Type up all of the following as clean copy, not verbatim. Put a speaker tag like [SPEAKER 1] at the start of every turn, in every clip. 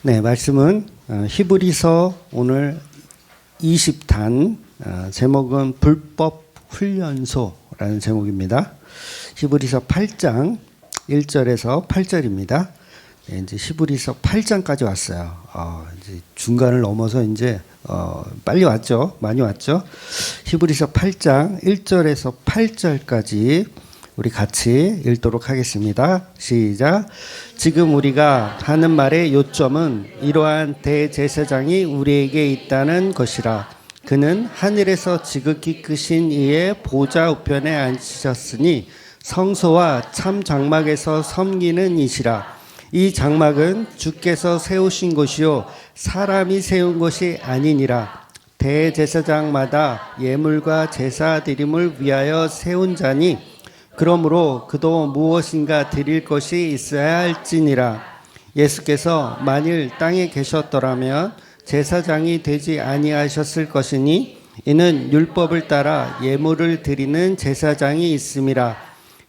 [SPEAKER 1] 네, 말씀은 히브리서 오늘 20단 제목은 불법 훈련소라는 제목입니다. 히브리서 8장 1절에서 8절입니다. 네, 이제 히브리서 8장까지 왔어요. 이제 중간을 넘어서 이제 빨리 왔죠. 많이 왔죠. 히브리서 8장 1절에서 8절까지 우리 같이 읽도록 하겠습니다. 시작. 지금 우리가 하는 말의 요점은 이러한 대제사장이 우리에게 있다는 것이라. 그는 하늘에서 지극히 크신 이의 보좌 우편에 앉으셨으니 성소와 참 장막에서 섬기는 이시라. 이 장막은 주께서 세우신 것이요 사람이 세운 것이 아니니라. 대제사장마다 예물과 제사 드림을 위하여 세운 자니 그러므로 그도 무엇인가 드릴 것이 있어야 할지니라. 예수께서 만일 땅에 계셨더라면 제사장이 되지 아니하셨을 것이니 이는 율법을 따라 예물을 드리는 제사장이 있음이라.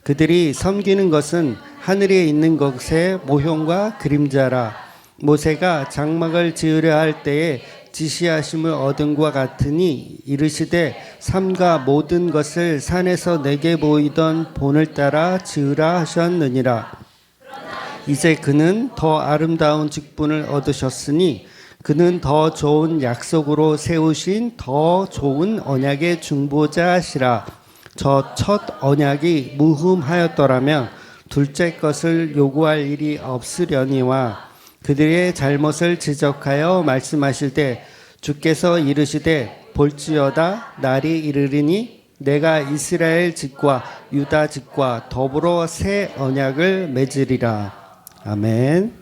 [SPEAKER 1] 그들이 섬기는 것은 하늘에 있는 것의 모형과 그림자라. 모세가 장막을 지으려 할 때에 지시하심을 얻은과 같으니 이르시되 삼가 모든 것을 산에서 내게 보이던 본을 따라 지으라 하셨느니라. 이제 그는 더 아름다운 직분을 얻으셨으니 그는 더 좋은 약속으로 세우신 더 좋은 언약의 중보자시라. 저 첫 언약이 무흠하였더라면 둘째 것을 요구할 일이 없으려니와 그들의 잘못을 지적하여 말씀하실 때 주께서 이르시되 볼지어다 날이 이르리니 내가 이스라엘 집과 유다 집과 더불어 새 언약을 맺으리라. 아멘.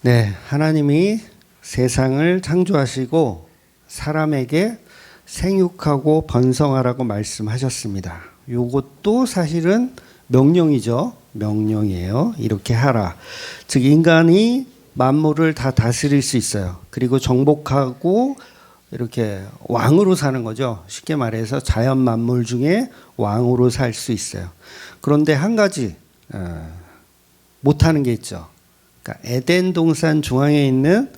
[SPEAKER 1] 네, 하나님이 세상을 창조하시고 사람에게 생육하고 번성하라고 말씀하셨습니다. 이것도 사실은 명령이죠. 명령이에요. 이렇게 하라. 즉 인간이 만물을 다 다스릴 수 있어요. 그리고 정복하고 이렇게 왕으로 사는 거죠. 쉽게 말해서 자연 만물 중에 왕으로 살 수 있어요. 그런데 한 가지 못하는 게 있죠. 그러니까 에덴 동산 중앙에 있는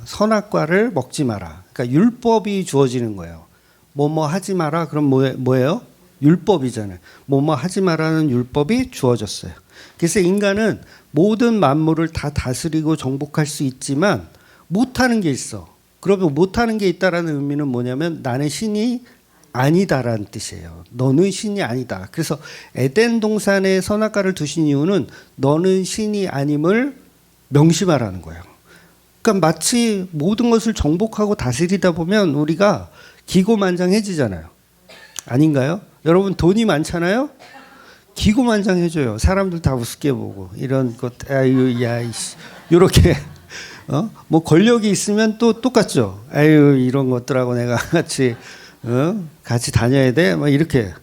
[SPEAKER 1] 선악과를 먹지 마라. 그러니까 율법이 주어지는 거예요. 뭐뭐 하지 마라. 그럼 뭐예요? 율법이잖아요. 뭐뭐 하지 마라는 율법이 주어졌어요. 그래서 인간은 모든 만물을 다 다스리고 정복할 수 있지만 못하는 게 있어. 그러면 못하는 게 있다라는 의미는 뭐냐면 나는 신이 아니다라는 뜻이에요. 너는 신이 아니다. 그래서 에덴 동산에 선악과를 두신 이유는 너는 신이 아님을 명심하라는 거예요. 그러니까 마치 모든 것을 정복하고 다스리다 보면 우리가 기고만장해지잖아요. 아닌가요? 여러분 돈이 많잖아요. 기고만장해져요. 사람들 다 우습게 보고 이런 것, 아유, 야, 이렇게 뭐 권력이 있으면 또 똑같죠. 아유, 이런 것들하고 내가 같이 다녀야 돼. 막 이렇게.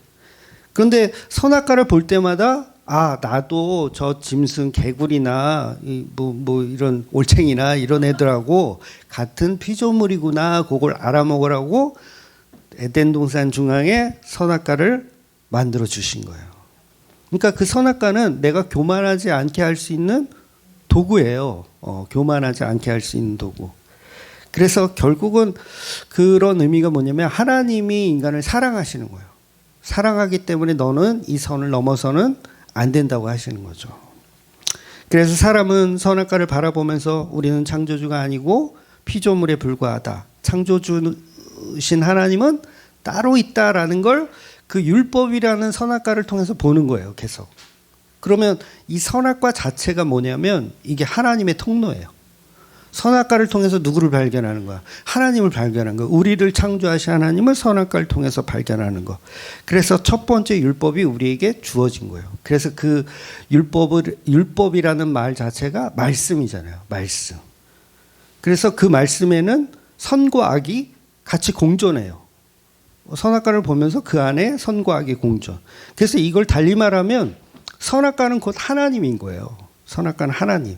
[SPEAKER 1] 그런데 선악과를 볼 때마다 나도 저 짐승 개구리나 뭐 이런 올챙이나 이런 애들하고 같은 피조물이구나. 그걸 알아먹으라고 에덴 동산 중앙에 선악과를 만들어 주신 거예요. 그러니까 그 선악과는 내가 교만하지 않게 할 수 있는 도구예요. 교만하지 않게 할 수 있는 도구. 그래서 결국은 그런 의미가 뭐냐면 하나님이 인간을 사랑하시는 거예요. 사랑하기 때문에 너는 이 선을 넘어서는 안 된다고 하시는 거죠. 그래서 사람은 선악과를 바라보면서 우리는 창조주가 아니고 피조물에 불과하다. 창조주신 하나님은 따로 있다라는 걸 그 율법이라는 선악과를 통해서 보는 거예요. 계속. 그러면 이 선악과 자체가 뭐냐면 이게 하나님의 통로예요. 선악과를 통해서 누구를 발견하는 거야? 하나님을 발견하는 거야. 우리를 창조하신 하나님을 선악과를 통해서 발견하는 거. 그래서 첫 번째 율법이 우리에게 주어진 거예요. 그래서 그 율법이라는 말 자체가 말씀이잖아요. 말씀. 그래서 그 말씀에는 선과 악이 같이 공존해요. 선악과를 보면서 그 안에 선과 악의 공존. 그래서 이걸 달리 말하면 선악과는 곧 하나님인 거예요. 선악과는 하나님.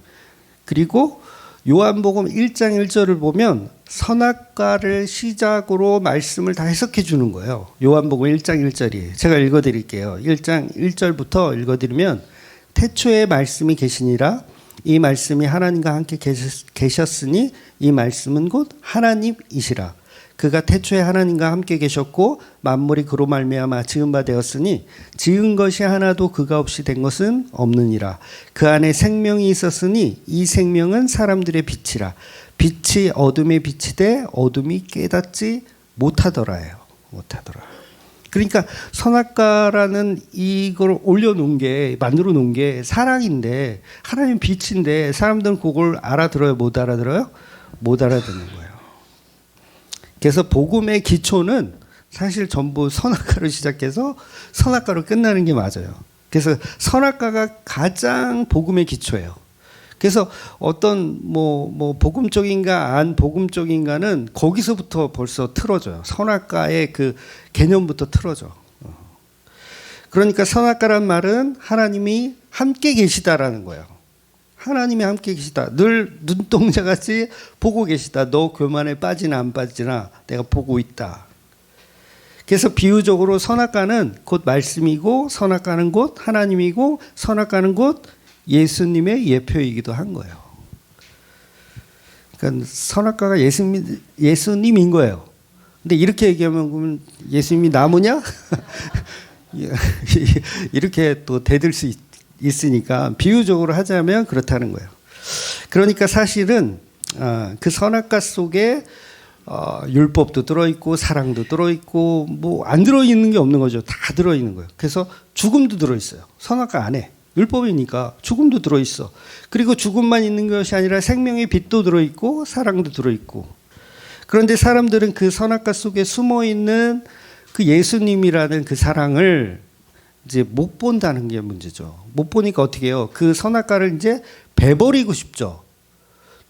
[SPEAKER 1] 그리고 요한복음 1장 1절을 보면 선악과를 시작으로 말씀을 다 해석해 주는 거예요. 요한복음 1장 1절이에요. 제가 읽어드릴게요. 1장 1절부터 읽어드리면 태초에 말씀이 계시니라. 이 말씀이 하나님과 함께 계셨으니 이 말씀은 곧 하나님이시라. 그가 태초에 하나님과 함께 계셨고 만물이 그로 말미암아 지은 바 되었으니 지은 것이 하나도 그가 없이 된 것은 없느니라. 그 안에 생명이 있었으니 이 생명은 사람들의 빛이라. 빛이 어둠에 비치되 어둠이 깨닫지 못하더라요. 못하더라. 그러니까 선악과라는 이걸 올려놓은 게, 만들어 놓은 게 사랑인데, 하나님 빛인데 사람들은 그걸 알아들어요? 못 알아들어요? 못 알아듣는 거예요. 그래서 복음의 기초는 사실 전부 선악과로 시작해서 선악과로 끝나는 게 맞아요. 그래서 선악과가 가장 복음의 기초예요. 그래서 어떤 복음 쪽인가 안 복음 쪽인가는 거기서부터 벌써 틀어져요. 선악과의 그 개념부터 틀어져. 그러니까 선악과란 말은 하나님이 함께 계시다라는 거예요. 하나님이 함께 계시다. 늘 눈동자같이 보고 계시다. 너 교만에 빠지나 안 빠지나 내가 보고 있다. 그래서 비유적으로 선악과는 곧 말씀이고 선악과는 곧 하나님이고 선악과는 곧 예수님의 예표이기도 한 거예요. 그러니까 선악과가 예수님인 거예요. 근데 이렇게 얘기하면 그러면 예수님이 나무냐? 이렇게 또 대들 수 있으니까 비유적으로 하자면 그렇다는 거예요. 그러니까 사실은 그 선악과 속에 율법도 들어있고 사랑도 들어있고 뭐 안 들어있는 게 없는 거죠. 다 들어있는 거예요. 그래서 죽음도 들어있어요. 선악과 안에. 율법이니까 죽음도 들어있어. 그리고 죽음만 있는 것이 아니라 생명의 빛도 들어있고 사랑도 들어있고. 그런데 사람들은 그 선악과 속에 숨어있는 그 예수님이라는 그 사랑을 이제 못 본다는 게 문제죠. 못 보니까 어떻게 해요? 그 선악과를 이제 베버리고 싶죠.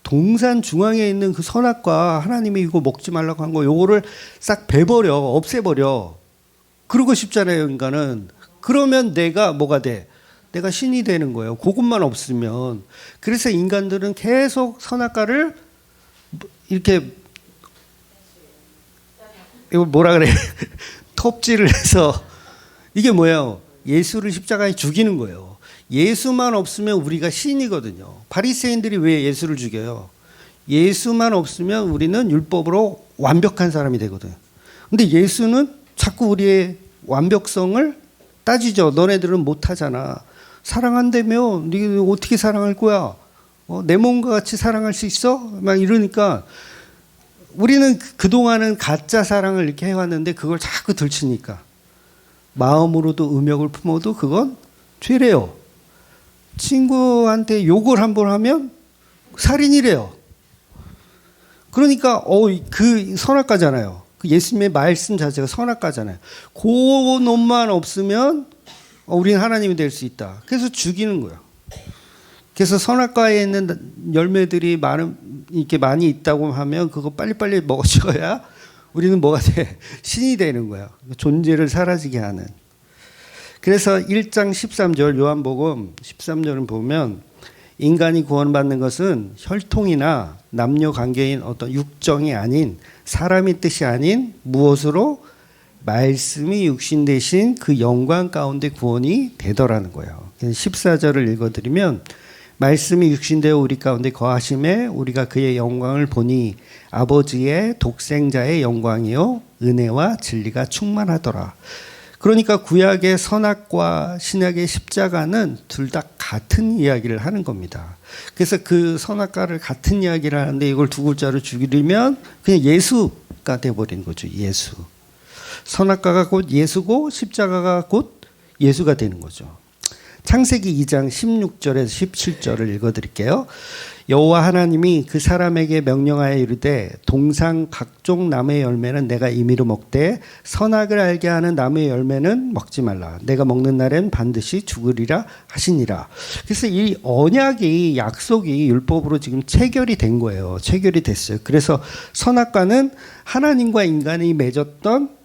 [SPEAKER 1] 동산 중앙에 있는 그 선악과, 하나님이 이거 먹지 말라고 한 거 요거를 싹 베버려, 없애버려. 그러고 싶잖아요, 인간은. 그러면 내가 뭐가 돼? 내가 신이 되는 거예요. 그것만 없으면. 그래서 인간들은 계속 선악과를 이렇게, 이거 뭐라 그래? 톱질을 해서, 이게 뭐예요? 예수를 십자가에 죽이는 거예요. 예수만 없으면 우리가 신이거든요. 바리새인들이 왜 예수를 죽여요? 예수만 없으면 우리는 율법으로 완벽한 사람이 되거든요. 근데 예수는 자꾸 우리의 완벽성을 따지죠. 너네들은 못하잖아. 사랑한다며? 네가 어떻게 사랑할 거야? 내 몸과 같이 사랑할 수 있어? 막 이러니까 우리는 그동안은 가짜 사랑을 이렇게 해왔는데 그걸 자꾸 들추니까 마음으로도 음욕을 품어도 그건 죄래요. 친구한테 욕을 한번 하면 살인이래요. 그러니까 그 선악과잖아요. 그 예수님의 말씀 자체가 선악과잖아요. 그 놈만 없으면 우리는 하나님이 될 수 있다. 그래서 죽이는 거예요. 그래서 선악과에 있는 열매들이 이렇게 많이 있다고 하면 그거 빨리빨리 먹어줘야 우리는 뭐가 돼? 신이 되는 거예요. 존재를 사라지게 하는. 그래서 1장 13절 요한복음 13절을 보면 인간이 구원받는 것은 혈통이나 남녀 관계인 어떤 육정이 아닌 사람의 뜻이 아닌 무엇으로 말씀이 육신 되신 그 영광 가운데 구원이 되더라는 거예요. 14절을 읽어드리면 말씀이 육신되어 우리 가운데 거하심에 우리가 그의 영광을 보니 아버지의 독생자의 영광이요 은혜와 진리가 충만하더라. 그러니까 구약의 선악과 신약의 십자가는 둘 다 같은 이야기를 하는 겁니다. 그래서 그 선악과를 같은 이야기를 하는데 이걸 두 글자로 줄이면 그냥 예수가 돼버린 거죠. 예수. 선악과가 곧 예수고 십자가가 곧 예수가 되는 거죠. 창세기 2장 16절에서 17절을 읽어드릴게요. 여호와 하나님이 그 사람에게 명령하여 이르되 동상 각종 나무의 열매는 내가 임의로 먹되 선악을 알게 하는 나무의 열매는 먹지 말라. 내가 먹는 날엔 반드시 죽으리라 하시니라. 그래서 이 언약이 약속이 율법으로 지금 체결이 된 거예요. 체결이 됐어요. 그래서 선악과는 하나님과 인간이 맺었던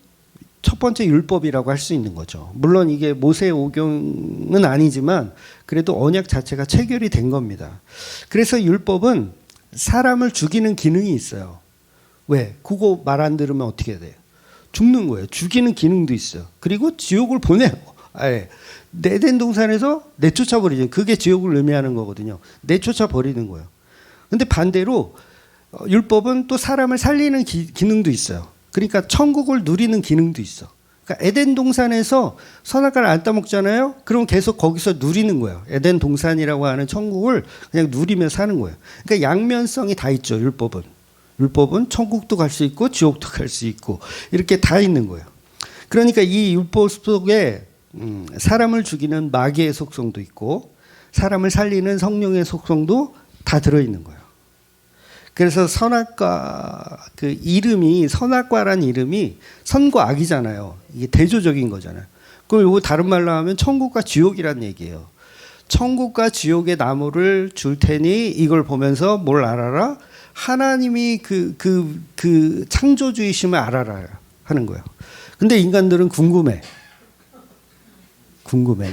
[SPEAKER 1] 첫 번째 율법이라고 할 수 있는 거죠. 물론 이게 모세 오경은 아니지만 그래도 언약 자체가 체결이 된 겁니다. 그래서 율법은 사람을 죽이는 기능이 있어요. 왜? 그거 말 안 들으면 어떻게 돼요? 죽는 거예요. 죽이는 기능도 있어요. 그리고 지옥을 보내요. 예. 에덴 동산에서 내쫓아 버리죠. 그게 지옥을 의미하는 거거든요. 내쫓아 버리는 거예요. 근데 반대로 율법은 또 사람을 살리는 기능도 있어요. 그러니까 천국을 누리는 기능도 있어. 그러니까 에덴 동산에서 선악과를 안 따먹잖아요. 그럼 계속 거기서 누리는 거예요. 에덴 동산이라고 하는 천국을 그냥 누리며 사는 거예요. 그러니까 양면성이 다 있죠. 율법은 천국도 갈 수 있고 지옥도 갈 수 있고 이렇게 다 있는 거예요. 그러니까 이 율법 속에 사람을 죽이는 마귀의 속성도 있고 사람을 살리는 성령의 속성도 다 들어있는 거예요. 그래서 선악과 그 이름이 선악과란 이름이 선과 악이잖아요. 이게 대조적인 거잖아요. 그럼 이거 다른 말로 하면 천국과 지옥이란 얘기예요. 천국과 지옥의 나무를 줄 테니 이걸 보면서 뭘 알아라? 하나님이 그 창조주이심을 알아라 하는 거예요. 근데 인간들은 궁금해.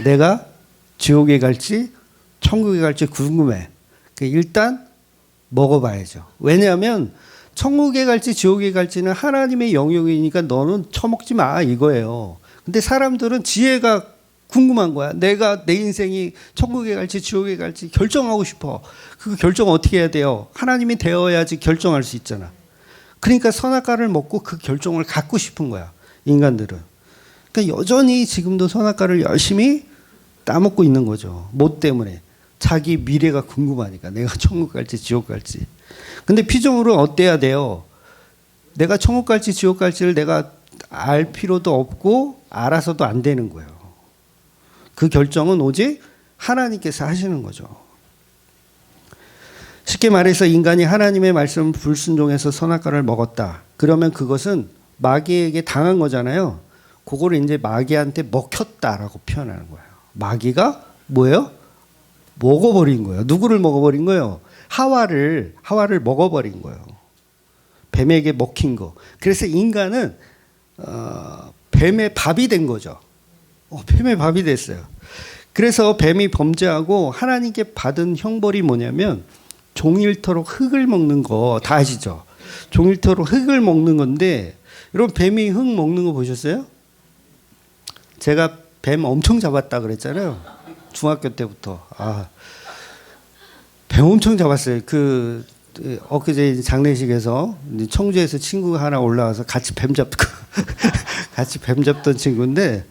[SPEAKER 1] 내가 지옥에 갈지 천국에 갈지 궁금해. 일단 먹어봐야죠. 왜냐하면 천국에 갈지 지옥에 갈지는 하나님의 영역이니까 너는 처먹지 마 이거예요. 근데 사람들은 지혜가 궁금한 거야. 내가 내 인생이 천국에 갈지 지옥에 갈지 결정하고 싶어. 그 결정 어떻게 해야 돼요? 하나님이 되어야지 결정할 수 있잖아. 그러니까 선악과를 먹고 그 결정을 갖고 싶은 거야. 인간들은. 그러니까 여전히 지금도 선악과를 열심히 따먹고 있는 거죠. 뭐 때문에? 자기 미래가 궁금하니까. 내가 천국 갈지 지옥 갈지. 근데 피조물은 어때야 돼요? 내가 천국 갈지 지옥 갈지를 내가 알 필요도 없고 알아서도 안 되는 거예요. 그 결정은 오직 하나님께서 하시는 거죠. 쉽게 말해서 인간이 하나님의 말씀을 불순종해서 선악과를 먹었다. 그러면 그것은 마귀에게 당한 거잖아요. 그거를 이제 마귀한테 먹혔다라고 표현하는 거예요. 마귀가 뭐예요? 먹어버린 거예요. 누구를 먹어버린 거예요? 하와를 먹어버린 거예요. 뱀에게 먹힌 거. 그래서 인간은 뱀의 밥이 된 거죠. 뱀의 밥이 됐어요. 그래서 뱀이 범죄하고 하나님께 받은 형벌이 뭐냐면 종일토록 흙을 먹는 거 다 아시죠? 종일토록 흙을 먹는 건데 여러분 뱀이 흙 먹는 거 보셨어요? 제가 뱀 엄청 잡았다 그랬잖아요. 중학교 때부터. 뱀 엄청 잡았어요. 엊그제 장례식에서 청주에서 친구가 하나 올라와서 같이 뱀 잡던 친구인데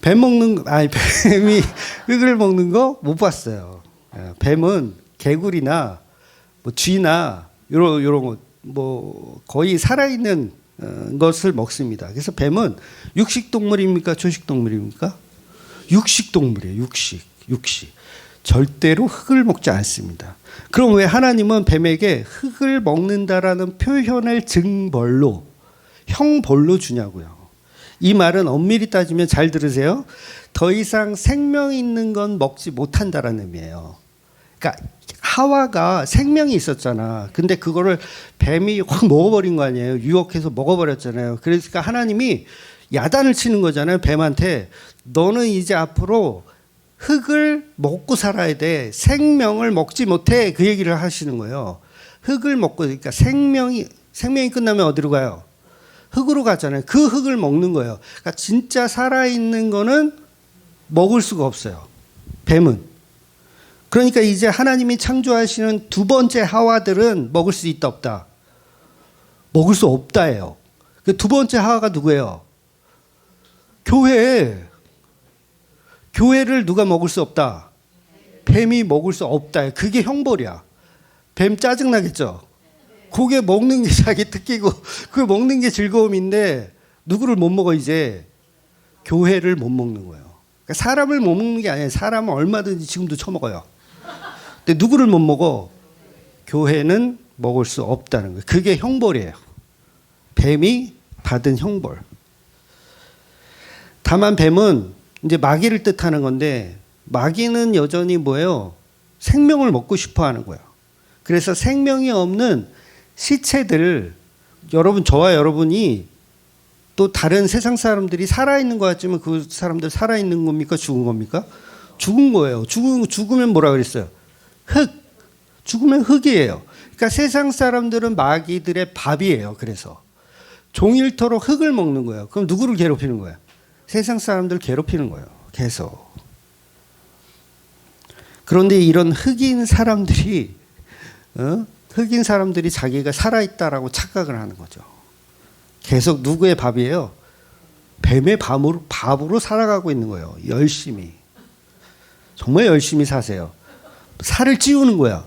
[SPEAKER 1] 뱀이 흙을 먹는 거 못 봤어요. 뱀은 개구리나 뭐 쥐나 요런 거 뭐 거의 살아있는 것을 먹습니다. 그래서 뱀은 육식 동물입니까? 초식 동물입니까? 육식 동물이에요. 육식. 절대로 흙을 먹지 않습니다. 그럼 왜 하나님은 뱀에게 흙을 먹는다라는 표현을 형벌로 주냐고요. 이 말은 엄밀히 따지면 잘 들으세요. 더 이상 생명 있는 건 먹지 못한다라는 의미예요. 그러니까 하와가 생명이 있었잖아. 근데 그거를 뱀이 확 먹어버린 거 아니에요. 유혹해서 먹어버렸잖아요. 그러니까 하나님이 야단을 치는 거잖아요. 뱀한테. 너는 이제 앞으로 흙을 먹고 살아야 돼. 생명을 먹지 못해. 그 얘기를 하시는 거예요. 흙을 먹고, 그러니까 생명이 끝나면 어디로 가요? 흙으로 가잖아요. 그 흙을 먹는 거예요. 그러니까 진짜 살아있는 거는 먹을 수가 없어요. 뱀은. 그러니까 이제 하나님이 창조하시는 두 번째 하와들은 먹을 수 있다 없다? 먹을 수 없다예요. 그 두 번째 하와가 누구예요? 교회를 누가 먹을 수 없다? 뱀이 먹을 수 없다. 그게 형벌이야. 뱀 짜증나겠죠? 그게 먹는 게 자기 특기고 그 먹는 게 즐거움인데 누구를 못 먹어 이제? 교회를 못 먹는 거예요. 그러니까 사람을 못 먹는 게 아니에요. 사람은 얼마든지 지금도 처먹어요. 근데 누구를 못 먹어? 교회는 먹을 수 없다는 거예요. 그게 형벌이에요. 뱀이 받은 형벌. 다만 뱀은 이제 마귀를 뜻하는 건데 마귀는 여전히 뭐예요? 생명을 먹고 싶어 하는 거예요. 그래서 생명이 없는 시체들, 저와 여러분이 또 다른 세상 사람들이 살아있는 것 같지만 그 사람들 살아있는 겁니까? 죽은 겁니까? 죽은 거예요. 죽으면 뭐라 그랬어요? 죽으면 흙이에요. 그러니까 세상 사람들은 마귀들의 밥이에요. 그래서 종일토록 흙을 먹는 거예요. 그럼 누구를 괴롭히는 거예요? 세상 사람들 괴롭히는 거예요. 계속. 그런데 이런 흑인 사람들이 자기가 살아있다라고 착각을 하는 거죠. 계속 누구의 밥이에요? 뱀의 밥으로 살아가고 있는 거예요. 열심히. 정말 열심히 사세요. 살을 찌우는 거야.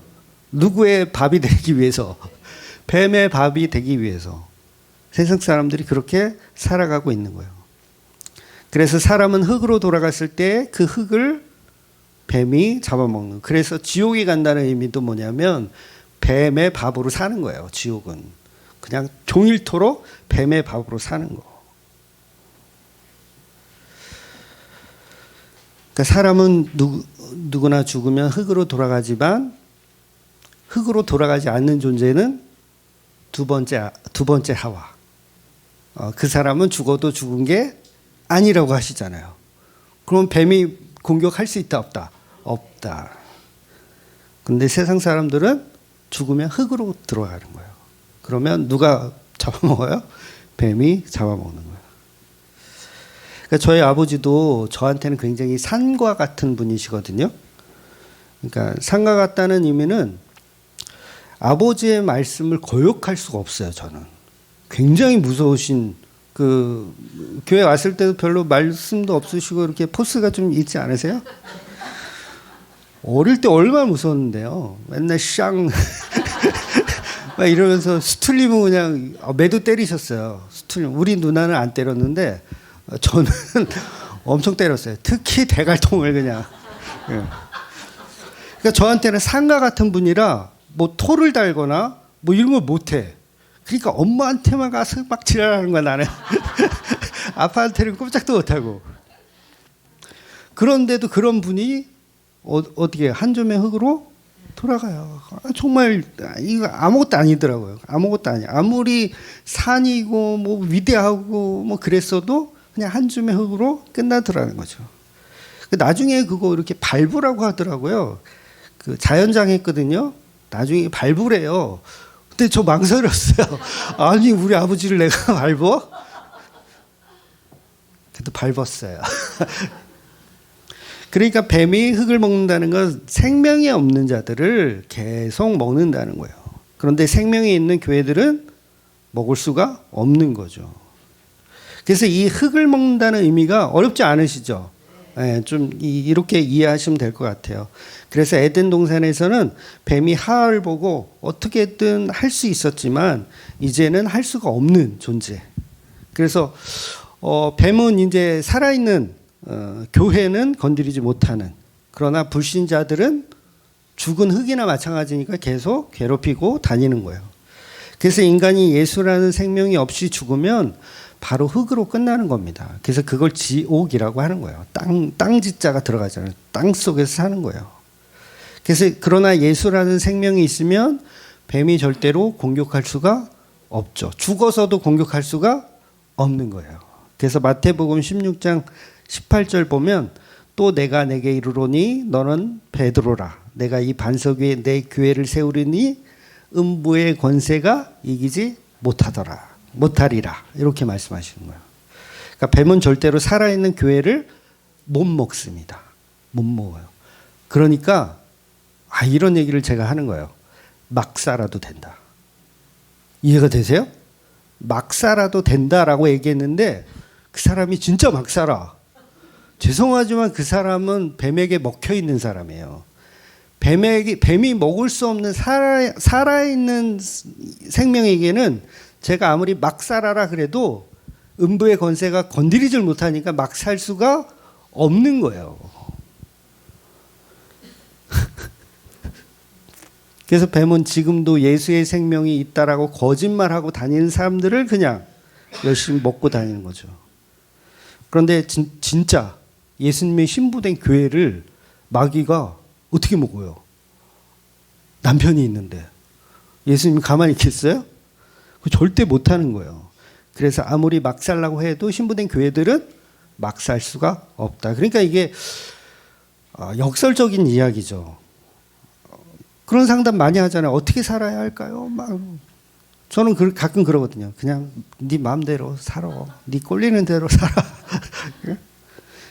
[SPEAKER 1] 누구의 밥이 되기 위해서. 뱀의 밥이 되기 위해서. 세상 사람들이 그렇게 살아가고 있는 거예요. 그래서 사람은 흙으로 돌아갔을 때 그 흙을 뱀이 잡아먹는. 그래서 지옥에 간다는 의미도 뭐냐면 뱀의 밥으로 사는 거예요. 지옥은. 그냥 종일토록 뱀의 밥으로 사는 거. 그러니까 사람은 누구나 죽으면 흙으로 돌아가지만 흙으로 돌아가지 않는 존재는 두 번째 하와. 그 사람은 죽어도 죽은 게 아니라고 하시잖아요. 그럼 뱀이 공격할 수 있다 없다? 없다. 근데 세상 사람들은 죽으면 흙으로 들어가는 거예요. 그러면 누가 잡아먹어요? 뱀이 잡아먹는 거예요. 그러니까 저희 아버지도 저한테는 굉장히 산과 같은 분이시거든요. 그러니까 산과 같다는 의미는 아버지의 말씀을 거역할 수가 없어요. 저는 굉장히 무서우신, 그 교회 왔을 때도 별로 말씀도 없으시고 이렇게 포스가 좀 있지 않으세요? 어릴 때 얼마나 무서웠는데요. 맨날 샹 막 이러면서 수틀리면 그냥 매도 때리셨어요. 수틀리면. 우리 누나는 안 때렸는데 저는 엄청 때렸어요. 특히 대갈통을 그냥. 그러니까 저한테는 상가 같은 분이라 뭐 토를 달거나 뭐 이런 걸 못해. 그러니까 엄마한테만 가서 막 지랄하는 거야 나는. 아빠한테는 꼼짝도 못하고. 그런데도 그런 분이 어떻게 한 점의 흙으로 돌아가요. 정말 이거 아무것도 아니더라고요. 아무것도 아니야. 아무리 산이고 뭐 위대하고 뭐 그랬어도 그냥 한 줌의 흙으로 끝나더라는 거죠. 나중에 그거 이렇게 발부라고 하더라고요. 그 자연장 했거든요. 나중에 발부래요. 근데 저 망설였어요. 아니 우리 아버지를 내가 밟어? 그래도 밟았어요. 그러니까 뱀이 흙을 먹는다는 건 생명이 없는 자들을 계속 먹는다는 거예요. 그런데 생명이 있는 교회들은 먹을 수가 없는 거죠. 그래서 이 흙을 먹는다는 의미가 어렵지 않으시죠? 네, 좀 이렇게 이해하시면 될 것 같아요. 그래서 에덴 동산에서는 뱀이 하와를 보고 어떻게든 할 수 있었지만 이제는 할 수가 없는 존재. 그래서 뱀은 이제 살아있는 교회는 건드리지 못하는, 그러나 불신자들은 죽은 흙이나 마찬가지니까 계속 괴롭히고 다니는 거예요. 그래서 인간이 예수라는 생명이 없이 죽으면 바로 흙으로 끝나는 겁니다. 그래서 그걸 지옥이라고 하는 거예요. 땅 지자가 들어가잖아요. 땅 속에서 사는 거예요. 그래서 그러나 예수라는 생명이 있으면 뱀이 절대로 공격할 수가 없죠. 죽어서도 공격할 수가 없는 거예요. 그래서 마태복음 16장 18절 보면 또 내가 내게 이르노니 너는 베드로라. 내가 이 반석 위에 내 교회를 세우리니 음부의 권세가 이기지 못하리라. 이렇게 말씀하시는 거예요. 그러니까 뱀은 절대로 살아있는 교회를 못 먹습니다. 못 먹어요. 그러니까 이런 얘기를 제가 하는 거예요. 막 살아도 된다. 이해가 되세요? 막 살아도 된다라고 얘기했는데 그 사람이 진짜 막 살아. 죄송하지만 그 사람은 뱀에게 먹혀 있는 사람이에요. 뱀이 먹을 수 없는 살아있는 생명에게는 제가 아무리 막 살아라 그래도 음부의 권세가 건드리질 못하니까 막 살 수가 없는 거예요. 그래서 뱀은 지금도 예수의 생명이 있다라고 거짓말하고 다니는 사람들을 그냥 열심히 먹고 다니는 거죠. 그런데 진짜 예수님의 신부된 교회를 마귀가 어떻게 먹어요? 남편이 있는데 예수님이 가만히 있겠어요? 절대 못하는 거예요. 그래서 아무리 막 살라고 해도 신부된 교회들은 막 살 수가 없다. 그러니까 이게 역설적인 이야기죠. 그런 상담 많이 하잖아요. 어떻게 살아야 할까요? 막 저는 가끔 그러거든요. 그냥 네 마음대로 살아. 네 꼴리는 대로 살아.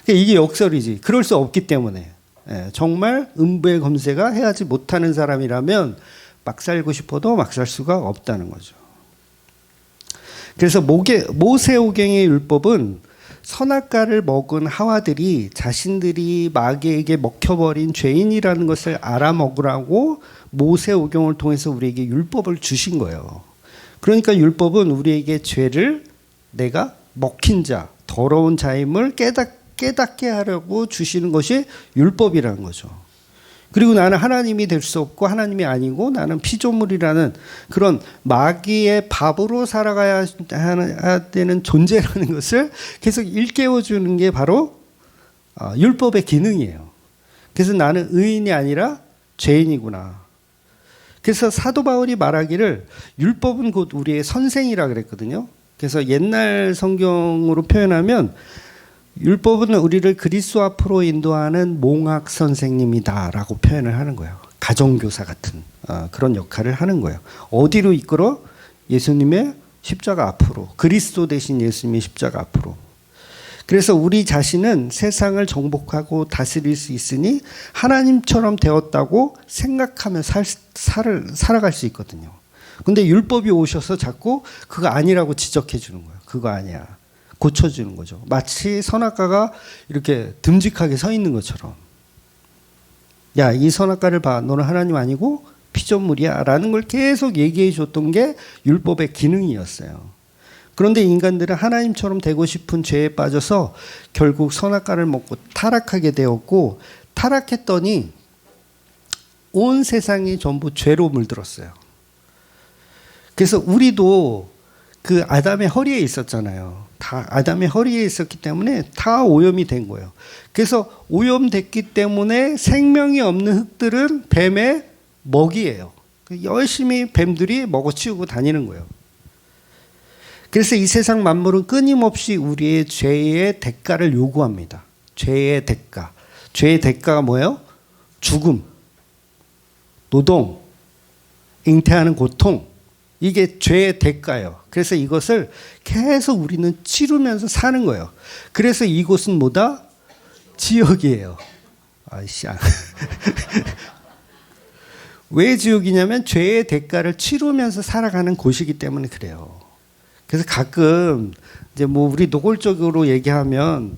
[SPEAKER 1] 그러니까 이게 역설이지. 그럴 수 없기 때문에. 예, 정말 음부의 검세가 해하지 못하는 사람이라면 막 살고 싶어도 막 살 수가 없다는 거죠. 그래서 모세오경의 율법은 선악과를 먹은 하와들이 자신들이 마귀에게 먹혀버린 죄인이라는 것을 알아먹으라고 모세오경을 통해서 우리에게 율법을 주신 거예요. 그러니까 율법은 우리에게 죄를 내가 먹힌 자, 더러운 자임을 깨닫게 하려고 주시는 것이 율법이라는 거죠. 그리고 나는 하나님이 될 수 없고 하나님이 아니고 나는 피조물이라는 그런 마귀의 밥으로 살아가야 되는 존재라는 것을 계속 일깨워 주는 게 바로 율법의 기능이에요. 그래서 나는 의인이 아니라 죄인이구나. 그래서 사도 바울이 말하기를 율법은 곧 우리의 선생이라 그랬거든요. 그래서 옛날 성경으로 표현하면 율법은 우리를 그리스도 앞으로 인도하는 몽학 선생님이다라고 표현을 하는 거예요. 가정교사 같은 그런 역할을 하는 거예요. 어디로 이끌어? 예수님의 십자가 앞으로. 그리스도 대신 예수님의 십자가 앞으로. 그래서 우리 자신은 세상을 정복하고 다스릴 수 있으니 하나님처럼 되었다고 생각하며 살아갈 수 있거든요. 근데 율법이 오셔서 자꾸 그거 아니라고 지적해 주는 거예요. 그거 아니야. 고쳐주는 거죠. 마치 선악과가 이렇게 듬직하게 서 있는 것처럼. 야, 이 선악과를 봐. 너는 하나님 아니고 피조물이야. 라는 걸 계속 얘기해 줬던 게 율법의 기능이었어요. 그런데 인간들은 하나님처럼 되고 싶은 죄에 빠져서 결국 선악과를 먹고 타락하게 되었고, 타락했더니 온 세상이 전부 죄로 물들었어요. 그래서 우리도 그 아담의 허리에 있었잖아요. 다 아담의 허리에 있었기 때문에 다 오염이 된 거예요. 그래서 오염됐기 때문에 생명이 없는 흙들은 뱀의 먹이에요. 열심히 뱀들이 먹어치우고 다니는 거예요. 그래서 이 세상 만물은 끊임없이 우리의 죄의 대가를 요구합니다. 죄의 대가. 죄의 대가가 뭐예요? 죽음, 노동, 잉태하는 고통. 이게 죄의 대가예요. 그래서 이것을 계속 우리는 치르면서 사는 거예요. 그래서 이곳은 뭐다? 지옥이에요. 아이씨. 왜 지옥이냐면 죄의 대가를 치르면서 살아가는 곳이기 때문에 그래요. 그래서 가끔 이제 뭐 우리 노골적으로 얘기하면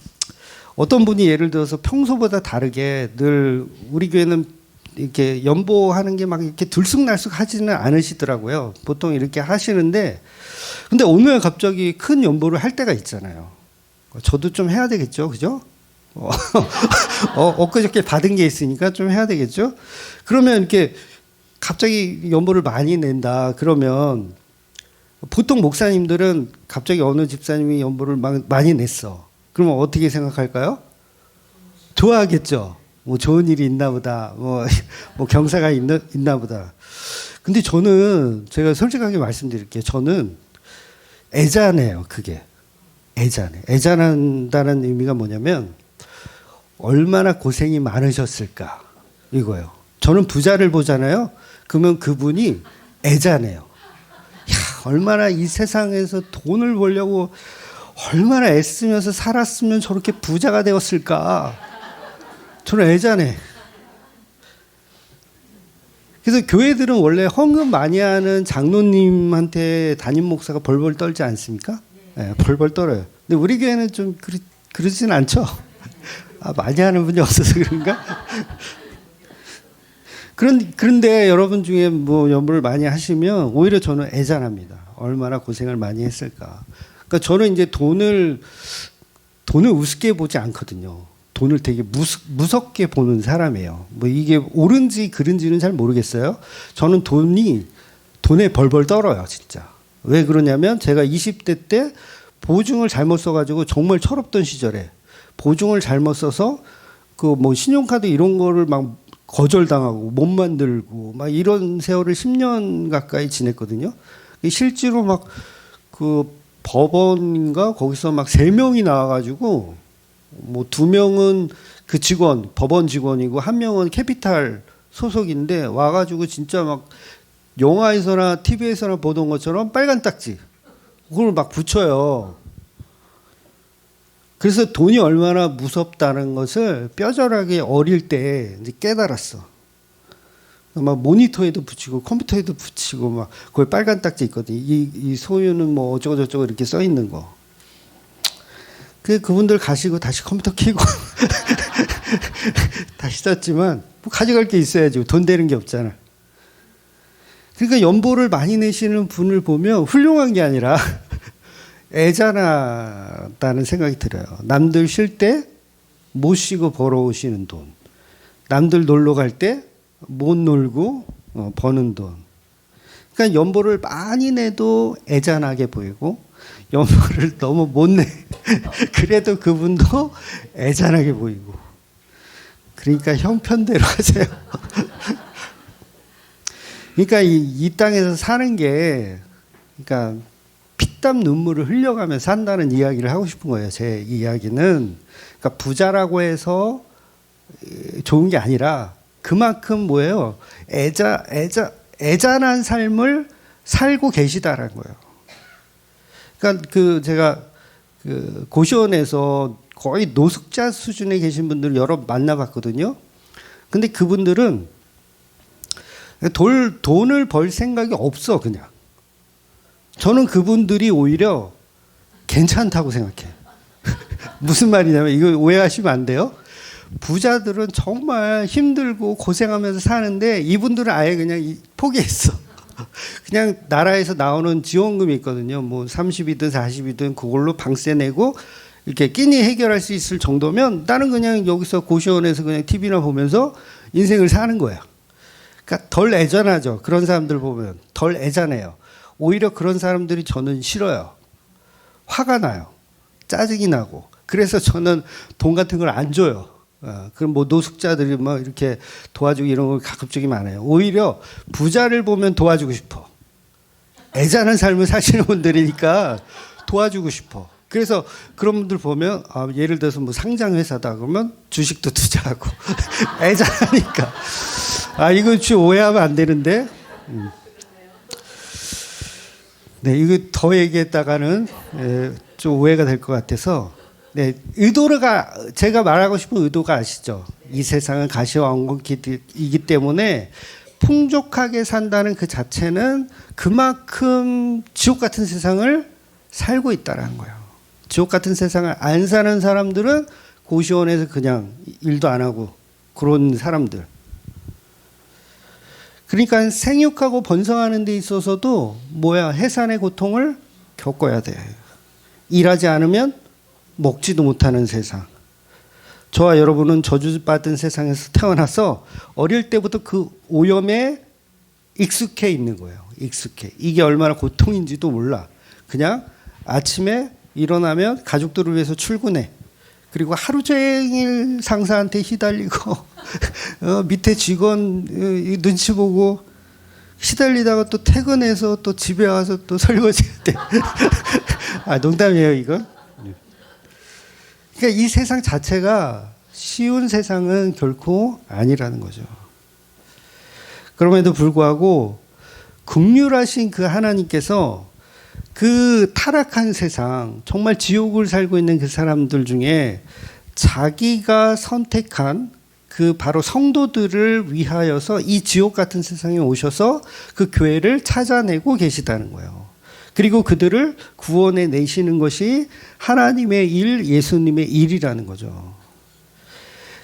[SPEAKER 1] 어떤 분이 예를 들어서 평소보다 다르게 늘 우리 교회는 이렇게 연보하는 게 막 이렇게 들쑥날쑥 하지는 않으시더라고요. 보통 이렇게 하시는데, 근데 오늘 갑자기 큰 연보를 할 때가 있잖아요. 저도 좀 해야 되겠죠, 그죠? 엊그저께 받은 게 있으니까 좀 해야 되겠죠? 그러면 이렇게 갑자기 연보를 많이 낸다, 그러면 보통 목사님들은 갑자기 어느 집사님이 연보를 많이 냈어. 그러면 어떻게 생각할까요? 좋아하겠죠? 뭐 좋은 일이 있나 보다. 뭐 경사가 있나 보다. 근데 저는 제가 솔직하게 말씀드릴게요. 저는 애잔해요. 그게. 애잔해. 애잔한다는 의미가 뭐냐면 얼마나 고생이 많으셨을까. 이거예요. 저는 부자를 보잖아요. 그러면 그분이 애잔해요. 야, 얼마나 이 세상에서 돈을 벌려고 얼마나 애쓰면서 살았으면 저렇게 부자가 되었을까. 저는 애잔해. 그래서 교회들은 원래 헌금 많이 하는 장로님한테 담임 목사가 벌벌 떨지 않습니까? 네, 벌벌 떨어요. 근데 우리 교회는 좀 그러진 않죠. 많이 하는 분이 없어서 그런가? 그런데 여러분 중에 뭐 연보를 많이 하시면 오히려 저는 애잔합니다. 얼마나 고생을 많이 했을까. 그러니까 저는 이제 돈을 우습게 보지 않거든요. 돈을 되게 무섭게 보는 사람이에요. 뭐 이게 옳은지 그른지는 잘 모르겠어요. 저는 돈에 벌벌 떨어요, 진짜. 왜 그러냐면 제가 20대 때 보증을 잘못 써가지고 정말 철없던 시절에 보증을 잘못 써서 그 뭐 신용카드 이런 거를 막 거절당하고 못 만들고 막 이런 세월을 10년 가까이 지냈거든요. 실제로 막 그 법원인가 거기서 막 3명이 나와가지고 뭐 2명은 그 직원, 법원 직원이고 1명은 캐피탈 소속인데 와가지고 진짜 막 영화에서나 TV에서나 보던 것처럼 빨간 딱지 그걸 막 붙여요. 그래서 돈이 얼마나 무섭다는 것을 뼈저하게 어릴 때 이제 깨달았어. 막 모니터에도 붙이고 컴퓨터에도 붙이고 막 거기 빨간 딱지 있거든. 이 소유는 뭐 어쩌고저쩌고 이렇게 써 있는 거. 그분들 가시고 다시 컴퓨터 켜고 다시 썼지만 뭐 가져갈 게 있어야지. 돈 되는 게 없잖아. 그러니까 연보를 많이 내시는 분을 보면 훌륭한 게 아니라 애잔하다는 생각이 들어요. 남들 쉴 때 못 쉬고 벌어오시는 돈. 남들 놀러 갈 때 못 놀고 버는 돈. 그러니까 연보를 많이 내도 애잔하게 보이고 연보를 너무 못 내. 그래도 그분도 애잔하게 보이고. 그러니까 형편대로 하세요. 그러니까 이 땅에서 사는 게 그러니까 피땀 눈물을 흘려가며 산다는 이야기를 하고 싶은 거예요. 제 이야기는. 그러니까 부자라고 해서 좋은 게 아니라 그만큼 뭐예요? 애잔한 삶을 살고 계시다라는 거예요. 그러니까 제가 고시원에서 거의 노숙자 수준에 계신 분들 여러 만나봤거든요. 근데 그분들은 돈을 벌 생각이 없어, 그냥. 저는 그분들이 오히려 괜찮다고 생각해요. 무슨 말이냐면, 이거 오해하시면 안 돼요. 부자들은 정말 힘들고 고생하면서 사는데 이분들은 아예 그냥 포기했어. 그냥 나라에서 나오는 지원금이 있거든요. 뭐 30이든 40이든 그걸로 방세 내고 이렇게 끼니 해결할 수 있을 정도면 나는 그냥 여기서 고시원에서 그냥 TV나 보면서 인생을 사는 거야. 그러니까 덜 애잔하죠. 그런 사람들 보면 덜 애잔해요. 오히려 그런 사람들이 저는 싫어요. 화가 나요. 짜증이 나고. 그래서 저는 돈 같은 걸 안 줘요. 그럼 뭐 노숙자들이 뭐 이렇게 도와주고 이런 거 가급적이 많아요. 오히려 부자를 보면 도와주고 싶어. 애잔한 삶을 사시는 분들이니까 도와주고 싶어. 그래서 그런 분들 보면 예를 들어서 뭐 상장 회사다 그러면 주식도 투자하고 애잔하니까. 이거 좀 오해하면 안 되는데. 네, 이거 더 얘기했다가는 좀 오해가 될 것 같아서. 네, 제가 말하고 싶은 의도가 아시죠? 이 세상은 가시와 왕국이기 때문에 풍족하게 산다는 그 자체는 그만큼 지옥 같은 세상을 살고 있다라는 거예요. 지옥 같은 세상을 안 사는 사람들은 고시원에서 그냥 일도 안 하고 그런 사람들. 그러니까 생육하고 번성하는 데 있어서도 해산의 고통을 겪어야 돼. 일하지 않으면 먹지도 못하는 세상. 저와 여러분은 저주받은 세상에서 태어나서 어릴 때부터 그 오염에 익숙해 있는 거예요. 익숙해. 이게 얼마나 고통인지도 몰라. 그냥 아침에 일어나면 가족들을 위해서 출근해. 그리고 하루 종일 상사한테 휘달리고 밑에 직원 눈치 보고 시달리다가 또 퇴근해서 또 집에 와서 또 설거지할 때. 농담이에요, 이건. 그러니까 이 세상 자체가 쉬운 세상은 결코 아니라는 거죠. 그럼에도 불구하고 긍휼하신 그 하나님께서 그 타락한 세상, 정말 지옥을 살고 있는 그 사람들 중에 자기가 선택한 그 바로 성도들을 위하여서 이 지옥 같은 세상에 오셔서 그 교회를 찾아내고 계시다는 거예요. 그리고 그들을 구원해 내시는 것이 하나님의 일, 예수님의 일이라는 거죠.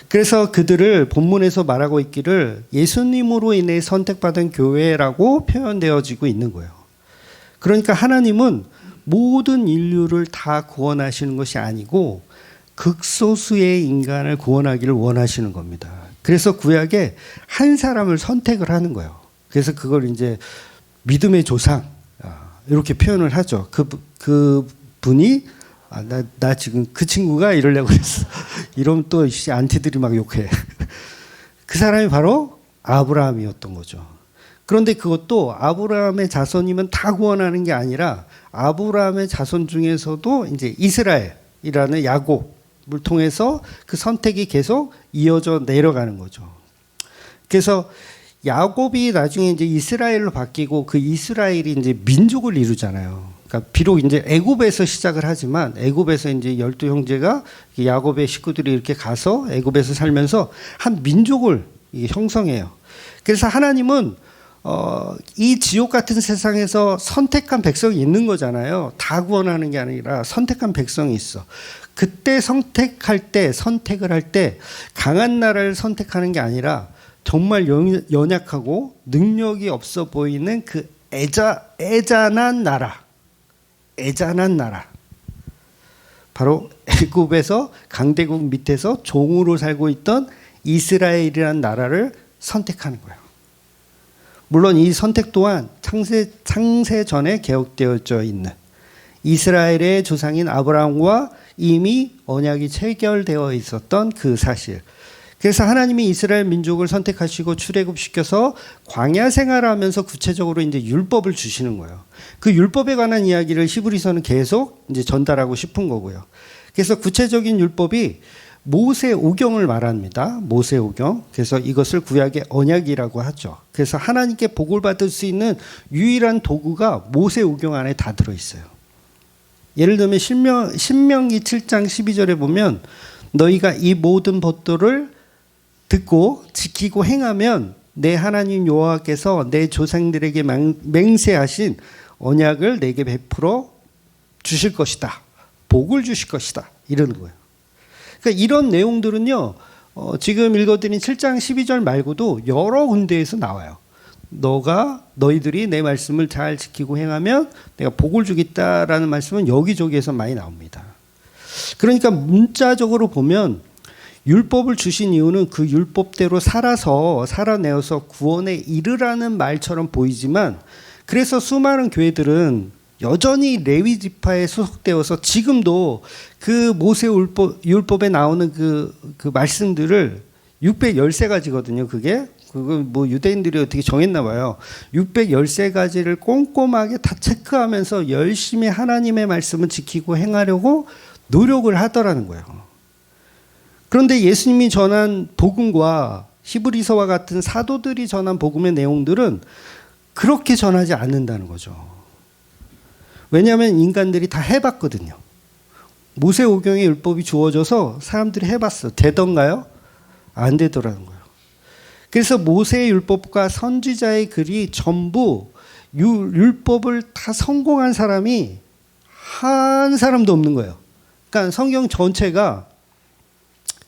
[SPEAKER 1] 그래서 그들을 본문에서 말하고 있기를 예수님으로 인해 선택받은 교회라고 표현되어지고 있는 거예요. 그러니까 하나님은 모든 인류를 다 구원하시는 것이 아니고 극소수의 인간을 구원하기를 원하시는 겁니다. 그래서 구약에 한 사람을 선택을 하는 거예요. 그래서 그걸 이제 믿음의 조상 이렇게 표현을 하죠. 그 분이 나 지금 그 친구가 이러려고 그랬어. 이러면 또 안티들이 막 욕해. 그 사람이 바로 아브라함이었던 거죠. 그런데 그것도 아브라함의 자손이면 다 구원하는 게 아니라 아브라함의 자손 중에서도 이제 이스라엘이라는 야곱을 통해서 그 선택이 계속 이어져 내려가는 거죠. 그래서 야곱이 나중에 이제 이스라엘로 바뀌고 그 이스라엘이 이제 민족을 이루잖아요. 그러니까 비록 이제 애굽에서 시작을 하지만 애굽에서 이제 12형제가 야곱의 식구들이 이렇게 가서 애굽에서 살면서 한 민족을 형성해요. 그래서 하나님은 이 지옥 같은 세상에서 선택한 백성이 있는 거잖아요. 다 구원하는 게 아니라 선택한 백성이 있어. 그때 선택을 할 때 강한 나라를 선택하는 게 아니라 정말 연약하고 능력이 없어 보이는 그 애잔한 나라. 바로 애굽에서 강대국 밑에서 종으로 살고 있던 이스라엘이라는 나라를 선택하는 거예요. 물론 이 선택 또한 창세 전에 계획되어져 있는 이스라엘의 조상인 아브라함과 이미 언약이 체결되어 있었던 그 사실. 그래서 하나님이 이스라엘 민족을 선택하시고 출애굽시켜서 광야 생활하면서 구체적으로 이제 율법을 주시는 거예요. 그 율법에 관한 이야기를 히브리서는 계속 이제 전달하고 싶은 거고요. 그래서 구체적인 율법이 모세오경을 말합니다. 모세오경. 그래서 이것을 구약의 언약이라고 하죠. 그래서 하나님께 복을 받을 수 있는 유일한 도구가 모세오경 안에 다 들어있어요. 예를 들면 신명기 7장 12절에 보면 너희가 이 모든 법도를 듣고 지키고 행하면 내 하나님 여호와께서 내 조상들에게 맹세하신 언약을 내게 베풀어 주실 것이다. 복을 주실 것이다. 이러는 거예요. 그러니까 이런 내용들은요. 지금 읽어드린 7장 12절 말고도 여러 군데에서 나와요. 너희들이 내 말씀을 잘 지키고 행하면 내가 복을 주겠다라는 말씀은 여기저기에서 많이 나옵니다. 그러니까 문자적으로 보면 율법을 주신 이유는 그 율법대로 살아내어서 구원에 이르라는 말처럼 보이지만 그래서 수많은 교회들은 여전히 레위 지파에 소속되어서 지금도 그 모세 율법에 나오는 그 말씀들을 613가지거든요. 그거 뭐 유대인들이 어떻게 정했나 봐요. 613가지를 꼼꼼하게 다 체크하면서 열심히 하나님의 말씀을 지키고 행하려고 노력을 하더라는 거예요. 그런데 예수님이 전한 복음과 히브리서와 같은 사도들이 전한 복음의 내용들은 그렇게 전하지 않는다는 거죠. 왜냐하면 인간들이 다 해봤거든요. 모세오경의 율법이 주어져서 사람들이 해봤어. 되던가요? 안 되더라는 거예요. 그래서 모세의 율법과 선지자의 글이 전부 율법을 다 성공한 사람이 한 사람도 없는 거예요. 그러니까 성경 전체가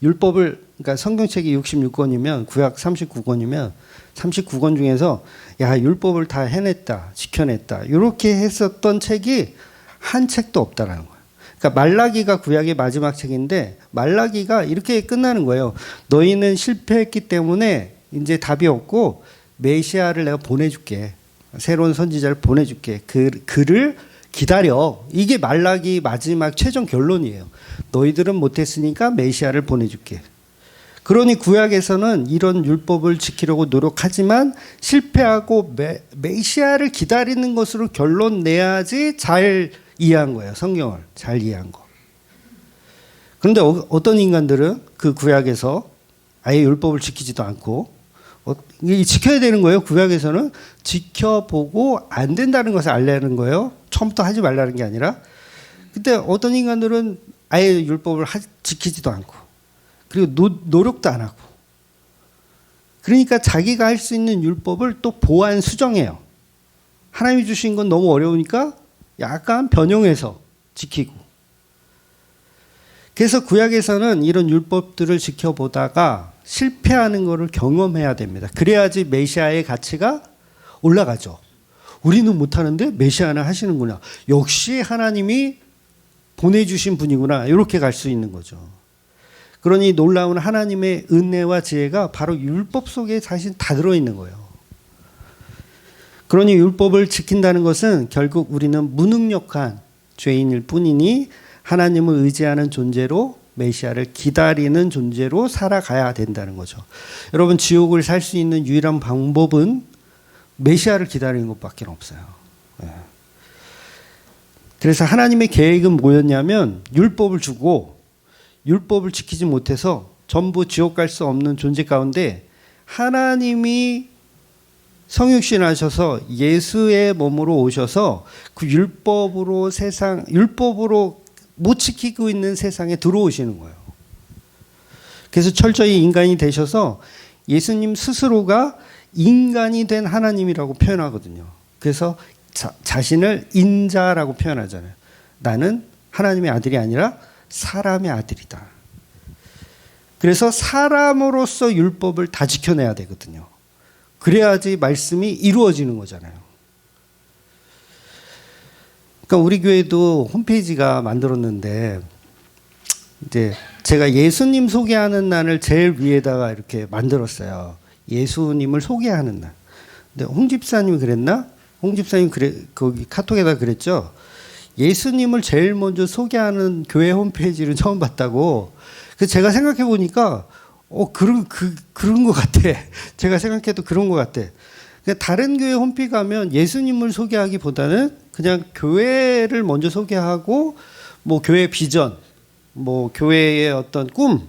[SPEAKER 1] 그러니까 성경책이 66권이면 구약 39권이면 39권 중에서 율법을 다 해냈다, 지켜냈다 이렇게 했었던 책이 한 책도 없다라는 거예요. 그러니까 말라기가 구약의 마지막 책인데 말라기가 이렇게 끝나는 거예요. 너희는 실패했기 때문에 이제 답이 없고 메시아를 내가 보내줄게. 새로운 선지자를 보내줄게. 그를 기다려. 이게 말라기 마지막 최종 결론이에요. 너희들은 못했으니까 메시아를 보내줄게. 그러니 구약에서는 이런 율법을 지키려고 노력하지만 실패하고 메시아를 기다리는 것으로 결론 내야지 잘 이해한 거예요. 성경을 잘 이해한 거. 그런데 어떤 인간들은 그 구약에서 아예 율법을 지키지도 않고 지켜야 되는 거예요. 구약에서는 지켜보고 안 된다는 것을 알려는 거예요. 처음부터 하지 말라는 게 아니라. 근데 어떤 인간들은 아예 율법을 지키지도 않고 그리고 노력도 안 하고 그러니까 자기가 할 수 있는 율법을 또 보완 수정해요. 하나님이 주신 건 너무 어려우니까 약간 변형해서 지키고 그래서 구약에서는 이런 율법들을 지켜보다가 실패하는 것을 경험해야 됩니다. 그래야지 메시아의 가치가 올라가죠. 우리는 못하는데 메시아는 하시는구나. 역시 하나님이 보내주신 분이구나. 이렇게 갈 수 있는 거죠. 그러니 놀라운 하나님의 은혜와 지혜가 바로 율법 속에 사실 다 들어있는 거예요. 그러니 율법을 지킨다는 것은 결국 우리는 무능력한 죄인일 뿐이니 하나님을 의지하는 존재로 메시아를 기다리는 존재로 살아가야 된다는 거죠. 여러분 지옥을 살 수 있는 유일한 방법은 메시아를 기다리는 것밖에 없어요. 그래서 하나님의 계획은 뭐였냐면 율법을 주고 율법을 지키지 못해서 전부 지옥 갈 수 없는 존재 가운데 하나님이 성육신하셔서 예수의 몸으로 오셔서 그 율법으로 못 지키고 있는 세상에 들어오시는 거예요. 그래서 철저히 인간이 되셔서 예수님 스스로가 인간이 된 하나님이라고 표현하거든요. 그래서 자신을 인자라고 표현하잖아요. 나는 하나님의 아들이 아니라 사람의 아들이다. 그래서 사람으로서 율법을 다 지켜내야 되거든요. 그래야지 말씀이 이루어지는 거잖아요. 그러니까 우리 교회도 홈페이지가 만들었는데 이제 제가 예수님 소개하는 날을 제일 위에다가 이렇게 만들었어요. 예수님을 소개하는 날. 근데 홍 집사님이 그랬나? 홍 집사님 거기 카톡에다 그랬죠. 예수님을 제일 먼저 소개하는 교회 홈페이지를 처음 봤다고. 그래서 제가 생각해 보니까 그런 것 같아. 제가 생각해도 그런 것 같아. 다른 교회 홈페이지 가면 예수님을 소개하기보다는 그냥 교회를 먼저 소개하고 뭐 교회 비전, 뭐 교회의 어떤 꿈,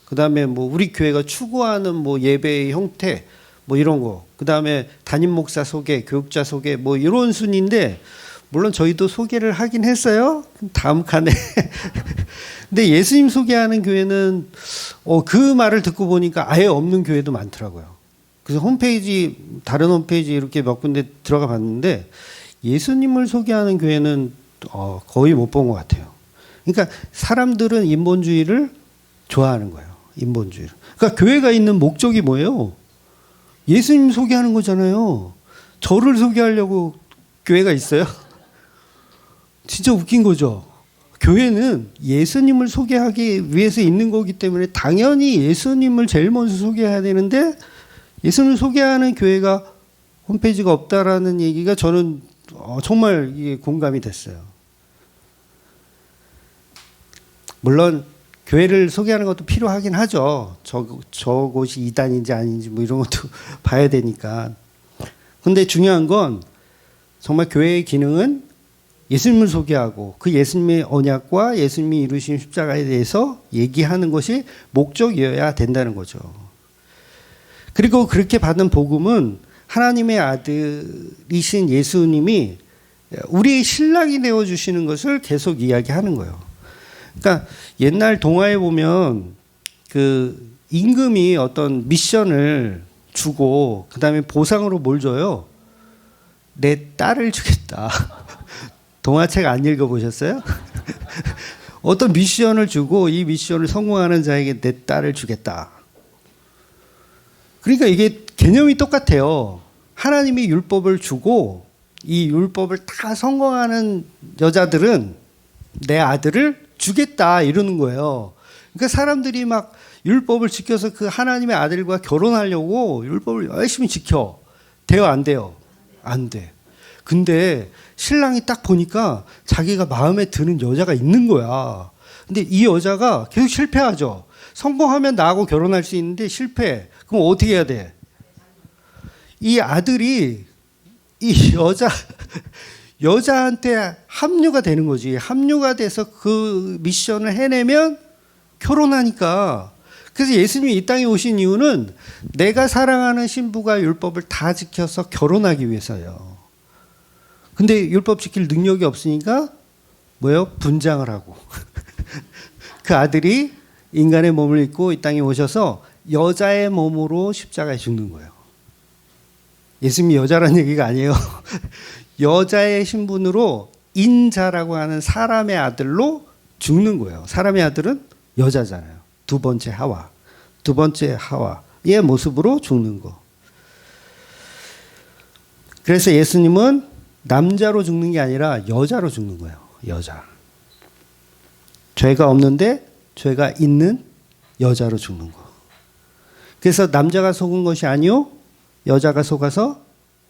[SPEAKER 1] 그다음에 뭐 우리 교회가 추구하는 뭐 예배의 형태, 뭐 이런 거, 그다음에 담임 목사 소개, 교육자 소개, 뭐 이런 순인데 물론 저희도 소개를 하긴 했어요. 다음 칸에. 근데 예수님 소개하는 교회는 그 말을 듣고 보니까 아예 없는 교회도 많더라고요. 그래서 다른 홈페이지 이렇게 몇 군데 들어가 봤는데 예수님을 소개하는 교회는 거의 못 본 것 같아요. 그러니까 사람들은 인본주의를 좋아하는 거예요. 인본주의를. 그러니까 교회가 있는 목적이 뭐예요? 예수님 소개하는 거잖아요. 저를 소개하려고 교회가 있어요? 진짜 웃긴 거죠. 교회는 예수님을 소개하기 위해서 있는 거기 때문에 당연히 예수님을 제일 먼저 소개해야 되는데 예수님을 소개하는 교회가 홈페이지가 없다라는 얘기가 저는 정말 이게 공감이 됐어요. 물론 교회를 소개하는 것도 필요하긴 하죠. 저곳이 이단인지 아닌지 뭐 이런 것도 봐야 되니까. 근데 중요한 건 정말 교회의 기능은 예수님을 소개하고 그 예수님의 언약과 예수님이 이루신 십자가에 대해서 얘기하는 것이 목적이어야 된다는 거죠. 그리고 그렇게 받은 복음은 하나님의 아들이신 예수님이 우리의 신랑이 되어주시는 것을 계속 이야기하는 거예요. 그러니까 옛날 동화에 보면 그 임금이 어떤 미션을 주고 그 다음에 보상으로 뭘 줘요? 내 딸을 주겠다. 동화책 안 읽어보셨어요? 어떤 미션을 주고 이 미션을 성공하는 자에게 내 딸을 주겠다. 그러니까 이게 개념이 똑같아요. 하나님이 율법을 주고 이 율법을 다 성공하는 여자들은 내 아들을 주겠다 이러는 거예요. 그러니까 사람들이 막 율법을 지켜서 그 하나님의 아들과 결혼하려고 율법을 열심히 지켜. 돼요, 안 돼요? 안 돼. 근데 신랑이 딱 보니까 자기가 마음에 드는 여자가 있는 거야. 근데 이 여자가 계속 실패하죠. 성공하면 나하고 결혼할 수 있는데 실패. 그럼 어떻게 해야 돼? 이 아들이 이 여자한테 합류가 되는 거지. 합류가 돼서 그 미션을 해내면 결혼하니까. 그래서 예수님이 이 땅에 오신 이유는 내가 사랑하는 신부가 율법을 다 지켜서 결혼하기 위해서요. 근데 율법 지킬 능력이 없으니까 뭐예요? 분장을 하고. 그 아들이 인간의 몸을 입고 이 땅에 오셔서 여자의 몸으로 십자가에 죽는 거예요. 예수님이 여자라는 얘기가 아니에요. 여자의 신분으로 인자라고 하는 사람의 아들로 죽는 거예요. 사람의 아들은 여자잖아요. 두 번째 하와의 모습으로 죽는 거. 그래서 예수님은 남자로 죽는 게 아니라 여자로 죽는 거예요. 여자. 죄가 없는데 죄가 있는 여자로 죽는 거. 그래서 남자가 속은 것이 아니요 여자가 속아서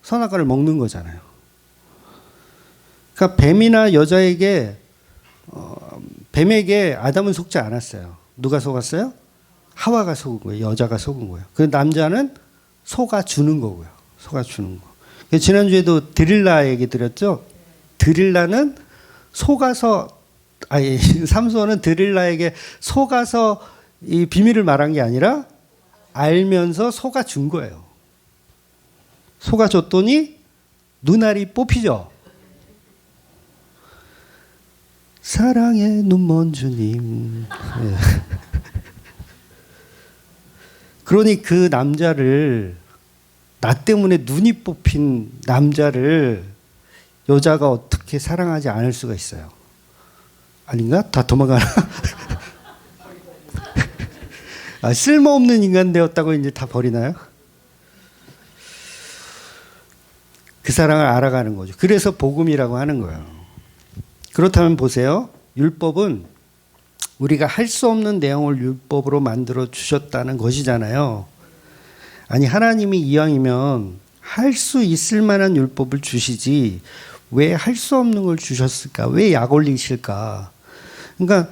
[SPEAKER 1] 선악과를 먹는 거잖아요. 그러니까 뱀이나 여자에게 뱀에게 아담은 속지 않았어요. 누가 속았어요? 하와가 속은 거예요. 여자가 속은 거예요. 그 남자는 속아주는 거고요. 속아주는 거. 지난주에도 드릴라 얘기 드렸죠. 드릴라는 삼손은 드릴라에게 속아서 이 비밀을 말한 게 아니라 알면서 속아준 거예요. 속아줬더니 눈알이 뽑히죠. 사랑의 눈먼 주님. 예. 그러니 그 남자를, 나 때문에 눈이 뽑힌 남자를 여자가 어떻게 사랑하지 않을 수가 있어요? 아닌가? 다 도망가나? 아, 쓸모없는 인간 되었다고 이제 다 버리나요? 그 사랑을 알아가는 거죠. 그래서 복음이라고 하는 거예요. 그렇다면 보세요. 율법은 우리가 할 수 없는 내용을 율법으로 만들어 주셨다는 것이잖아요. 아니, 하나님이 이왕이면 할 수 있을 만한 율법을 주시지 왜 할 수 없는 걸 주셨을까? 왜 약 올리실까? 그러니까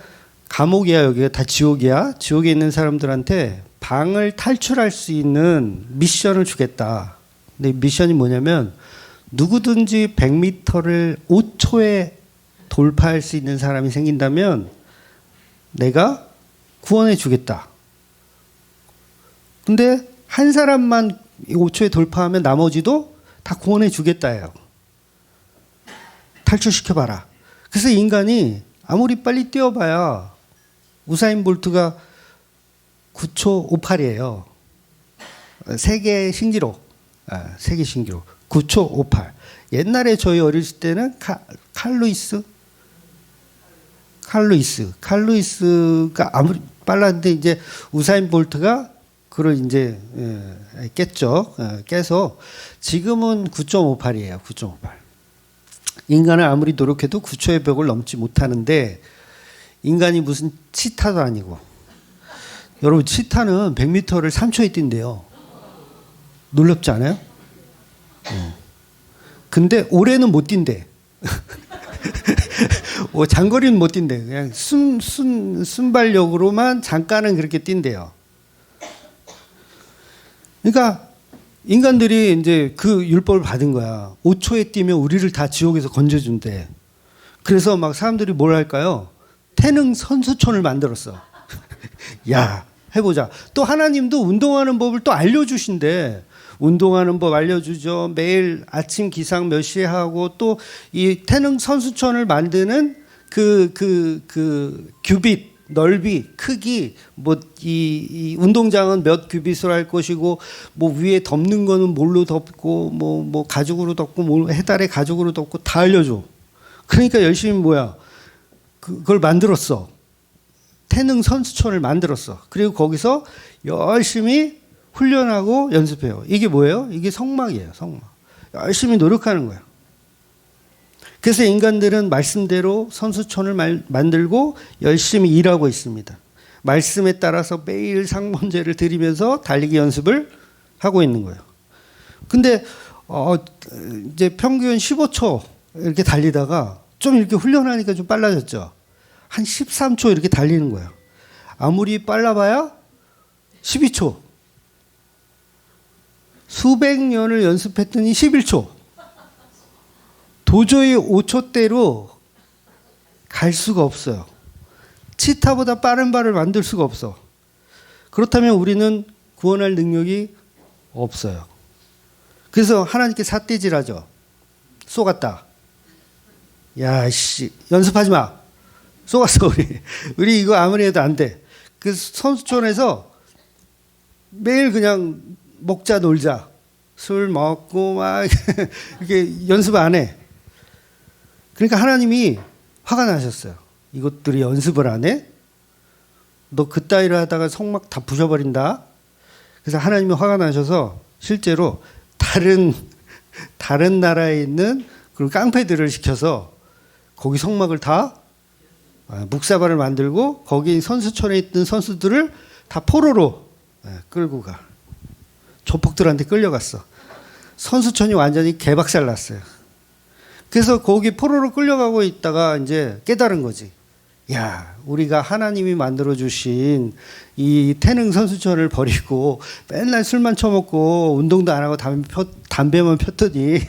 [SPEAKER 1] 감옥이야, 여기가 다 지옥이야. 지옥에 있는 사람들한테 방을 탈출할 수 있는 미션을 주겠다. 근데 미션이 뭐냐면 누구든지 100m를 5초에 돌파할 수 있는 사람이 생긴다면 내가 구원해 주겠다. 근데 한 사람만 5초에 돌파하면 나머지도 다 구원해 주겠다예요. 탈출시켜봐라. 그래서 인간이 아무리 빨리 뛰어봐야 우사인 볼트가 9초 58이에요. 세계 신기록. 세계 신기록. 9초 58. 옛날에 저희 어렸을 때는 칼루이스가 아무리 빨랐는데 이제 우사인 볼트가 그걸 이제 깼죠. 깨서 지금은 9.58이에요. 9.58. 인간은 아무리 노력해도 9초의 벽을 넘지 못하는데 인간이 무슨 치타도 아니고. 여러분, 치타는 100m를 3초에 뛴대요. 놀랍지 않아요? 근데 올해는 못 뛴대. 장거리는 못 뛴대. 그냥 순발력으로만 잠깐은 그렇게 뛴대요. 그러니까 인간들이 이제 그 율법을 받은 거야. 5초에 뛰면 우리를 다 지옥에서 건져준대. 그래서 막 사람들이 뭘 할까요? 태능 선수촌을 만들었어. 야, 해보자. 또 하나님도 운동하는 법을 또 알려주신대. 운동하는 법 알려주죠. 매일 아침 기상 몇 시에 하고 또 이 태능 선수촌을 만드는 그 규빗, 넓이, 크기, 뭐 이 운동장은 몇 규빗으로 할 것이고 뭐 위에 덮는 거는 뭘로 덮고 뭐 가죽으로 덮고 뭐 해달에 가죽으로 덮고 다 알려줘. 그러니까 열심히 뭐야? 그걸 만들었어. 태능 선수촌을 만들었어. 그리고 거기서 열심히 훈련하고 연습해요. 이게 뭐예요? 이게 성막이에요. 성막. 열심히 노력하는 거예요. 그래서 인간들은 말씀대로 선수촌을 만들고 열심히 일하고 있습니다. 말씀에 따라서 매일 상문제를 드리면서 달리기 연습을 하고 있는 거예요. 근데 이제 평균 15초 이렇게 달리다가 좀 이렇게 훈련하니까 좀 빨라졌죠. 한 13초 이렇게 달리는 거예요. 아무리 빨라봐야 12초. 수백 년을 연습했더니 11초. 도저히 5초대로 갈 수가 없어요. 치타보다 빠른 발을 만들 수가 없어. 그렇다면 우리는 구원할 능력이 없어요. 그래서 하나님께 삿대질하죠. 쏘갔다. 야, 씨, 연습하지 마. 쏘갔어, 우리. 우리 이거 아무리 해도 안 돼. 그 선수촌에서 매일 그냥 먹자, 놀자. 술 먹고 막 이렇게 연습 안 해. 그러니까 하나님이 화가 나셨어요. 이것들이 연습을 안 해? 너 그따위로 하다가 성막 다 부셔버린다. 그래서 하나님이 화가 나셔서 실제로 다른 나라에 있는 그런 깡패들을 시켜서 거기 성막을 다 묵사발을 만들고 거기 선수촌에 있던 선수들을 다 포로로 끌고 가. 조폭들한테 끌려갔어. 선수촌이 완전히 개박살 났어요. 그래서 거기 포로로 끌려가고 있다가 이제 깨달은 거지. 야, 우리가 하나님이 만들어주신 이 태능 선수촌을 버리고 맨날 술만 처먹고 운동도 안 하고 담배만 폈더니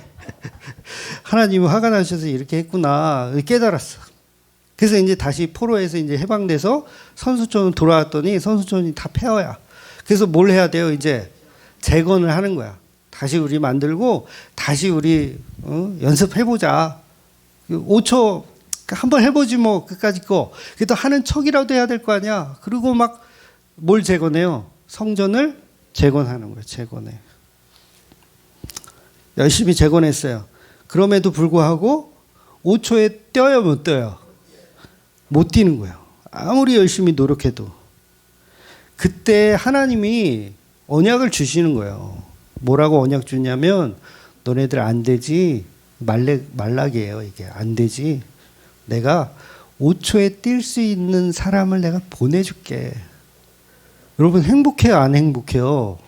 [SPEAKER 1] 하나님이 화가 나셔서 이렇게 했구나 깨달았어. 그래서 이제 다시 포로에서 이제 해방돼서 선수촌 돌아왔더니 선수촌이 다 폐허야. 그래서 뭘 해야 돼요? 이제 재건을 하는 거야. 다시 우리 만들고 다시 우리 연습해보자. 5초 한번 해보지 뭐 끝까지 거. 그래도 하는 척이라도 해야 될 거 아니야. 그리고 막 뭘 재건해요? 성전을 재건하는 거예요. 재건해. 열심히 재건했어요. 그럼에도 불구하고 5초에 뛰어요, 못 뛰어요? 못 뛰는 거예요. 아무리 열심히 노력해도. 그때 하나님이 언약을 주시는 거예요. 뭐라고 언약 주냐면 너네들 안 되지. 말락이에요. 이게 안 되지. 내가 5초에 뛸 수 있는 사람을 내가 보내줄게. 여러분 행복해요? 안 행복해요?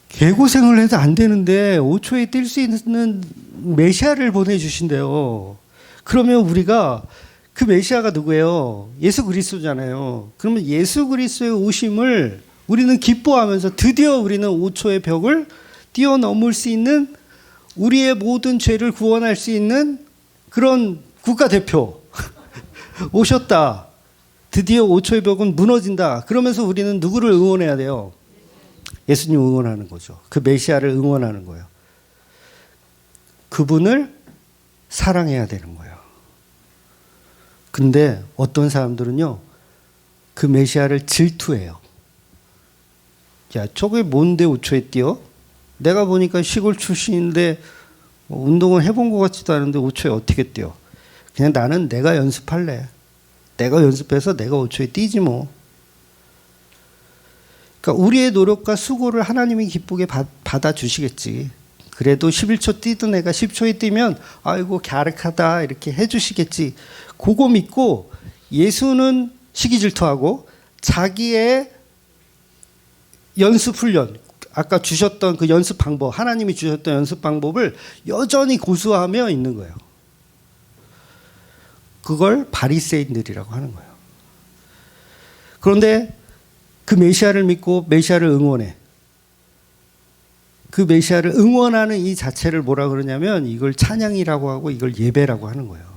[SPEAKER 1] 개고생을 해도 안 되는데 5초에 뛸 수 있는 메시아를 보내주신대요. 그러면 우리가 그 메시아가 누구예요? 예수 그리스도잖아요. 그러면 예수 그리스도의 오심을 우리는 기뻐하면서 드디어 우리는 5초의 벽을 뛰어넘을 수 있는 우리의 모든 죄를 구원할 수 있는 그런 국가대표 오셨다. 드디어 5초의 벽은 무너진다. 그러면서 우리는 누구를 응원해야 돼요? 예수님 응원하는 거죠. 그 메시아를 응원하는 거예요. 그분을 사랑해야 되는 거예요. 근데 어떤 사람들은요, 그 메시아를 질투해요. 야, 저게 뭔데 5초에 뛰어? 내가 보니까 시골 출신인데 운동을 해본 것 같지도 않은데 5초에 어떻게 뛰어? 그냥 나는 내가 연습할래. 내가 연습해서 내가 5초에 뛰지 뭐. 그러니까 우리의 노력과 수고를 하나님이 기쁘게 받아주시겠지. 그래도 11초 뛰던 애가 10초에 뛰면 아이고 갸륵하다 이렇게 해주시겠지. 그거 믿고 예수는 시기질투하고 자기의 연습 훈련, 아까 주셨던 그 연습 방법, 하나님이 주셨던 연습 방법을 여전히 고수하며 있는 거예요. 그걸 바리새인들이라고 하는 거예요. 그런데 그 메시아를 믿고 메시아를 응원해. 그 메시아를 응원하는 이 자체를 뭐라 그러냐면 이걸 찬양이라고 하고 이걸 예배라고 하는 거예요.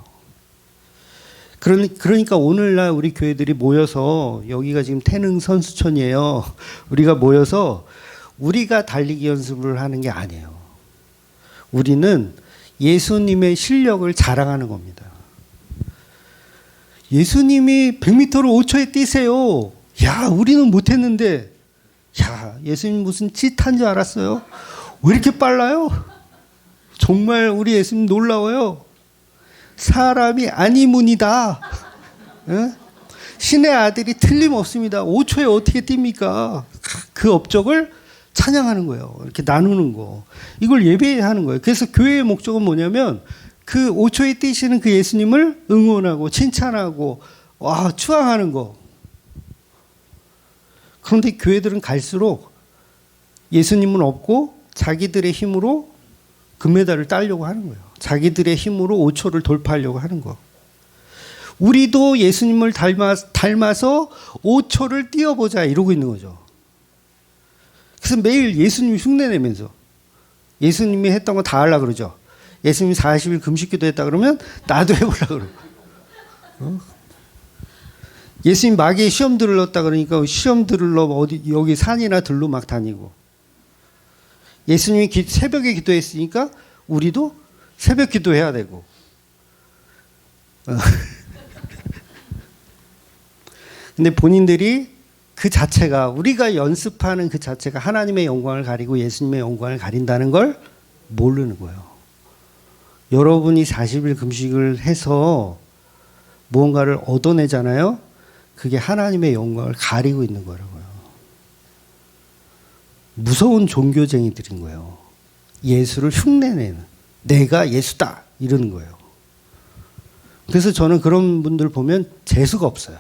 [SPEAKER 1] 그러니까 오늘날 우리 교회들이 모여서, 여기가 지금 태능 선수촌이에요. 우리가 모여서 우리가 달리기 연습을 하는 게 아니에요. 우리는 예수님의 실력을 자랑하는 겁니다. 예수님이 100m를 5초에 뛰세요. 야, 우리는 못했는데, 야, 예수님 무슨 찌탄 줄 알았어요? 왜 이렇게 빨라요? 정말 우리 예수님 놀라워요. 사람이 아니문이다. 예? 신의 아들이 틀림없습니다. 5초에 어떻게 뜁니까? 그 업적을 찬양하는 거예요. 이렇게 나누는 거. 이걸 예배하는 거예요. 그래서 교회의 목적은 뭐냐면 그 5초에 뛰시는 그 예수님을 응원하고 칭찬하고 와, 추앙하는 거. 그런데 교회들은 갈수록 예수님은 없고 자기들의 힘으로 금메달을 따려고 하는 거예요. 자기들의 힘으로 5초를 돌파하려고 하는 거. 우리도 예수님을 닮아서 5초를 뛰어보자 이러고 있는 거죠. 그래서 매일 예수님 흉내내면서 예수님이 했던 거 다 하려고 그러죠. 예수님이 40일 금식기도 했다 그러면 나도 해보려고 그러고. 예수님 마귀에 시험 들렀다 그러니까 시험 들러 어디 여기 산이나 들로 막 다니고. 예수님이 새벽에 기도했으니까 우리도 새벽 기도해야 되고. 근데 본인들이 그 자체가, 우리가 연습하는 그 자체가 하나님의 영광을 가리고 예수님의 영광을 가린다는 걸 모르는 거예요. 여러분이 40일 금식을 해서 무언가를 얻어내잖아요. 그게 하나님의 영광을 가리고 있는 거라고요. 무서운 종교쟁이들인 거예요. 예수를 흉내내는, 내가 예수다 이러는 거예요. 그래서 저는 그런 분들 보면 재수가 없어요.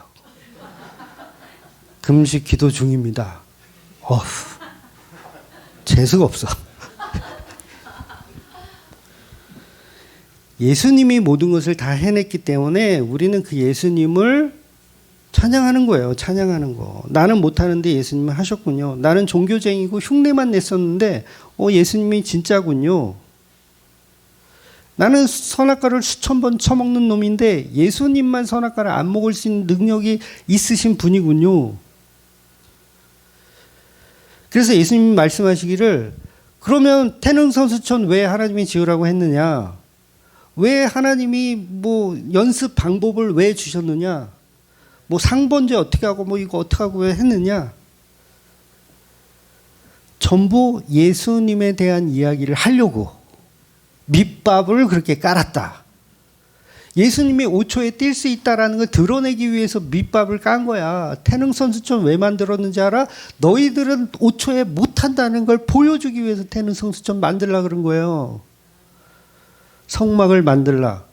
[SPEAKER 1] 금식 기도 중입니다. 재수가 없어. 예수님이 모든 것을 다 해냈기 때문에 우리는 그 예수님을 찬양하는 거예요. 찬양하는 거. 나는 못하는데 예수님은 하셨군요. 나는 종교쟁이고 흉내만 냈었는데 예수님이 진짜군요. 나는 선악과를 수천 번 처먹는 놈인데 예수님만 선악과를 안 먹을 수 있는 능력이 있으신 분이군요. 그래서 예수님이 말씀하시기를 그러면 태능선수촌 왜 하나님이 지으라고 했느냐? 왜 하나님이 뭐 연습 방법을 왜 주셨느냐? 뭐 상번제 어떻게 하고 뭐 이거 어떻게 하고 왜 했느냐? 전부 예수님에 대한 이야기를 하려고 밑밥을 그렇게 깔았다. 예수님이 5초에 뛸 수 있다라는 걸 드러내기 위해서 밑밥을 깐 거야. 태능선수촌 왜 만들었는지 알아? 너희들은 5초에 못한다는 걸 보여주기 위해서 태능선수촌 만들라 그런 거예요. 성막을 만들라.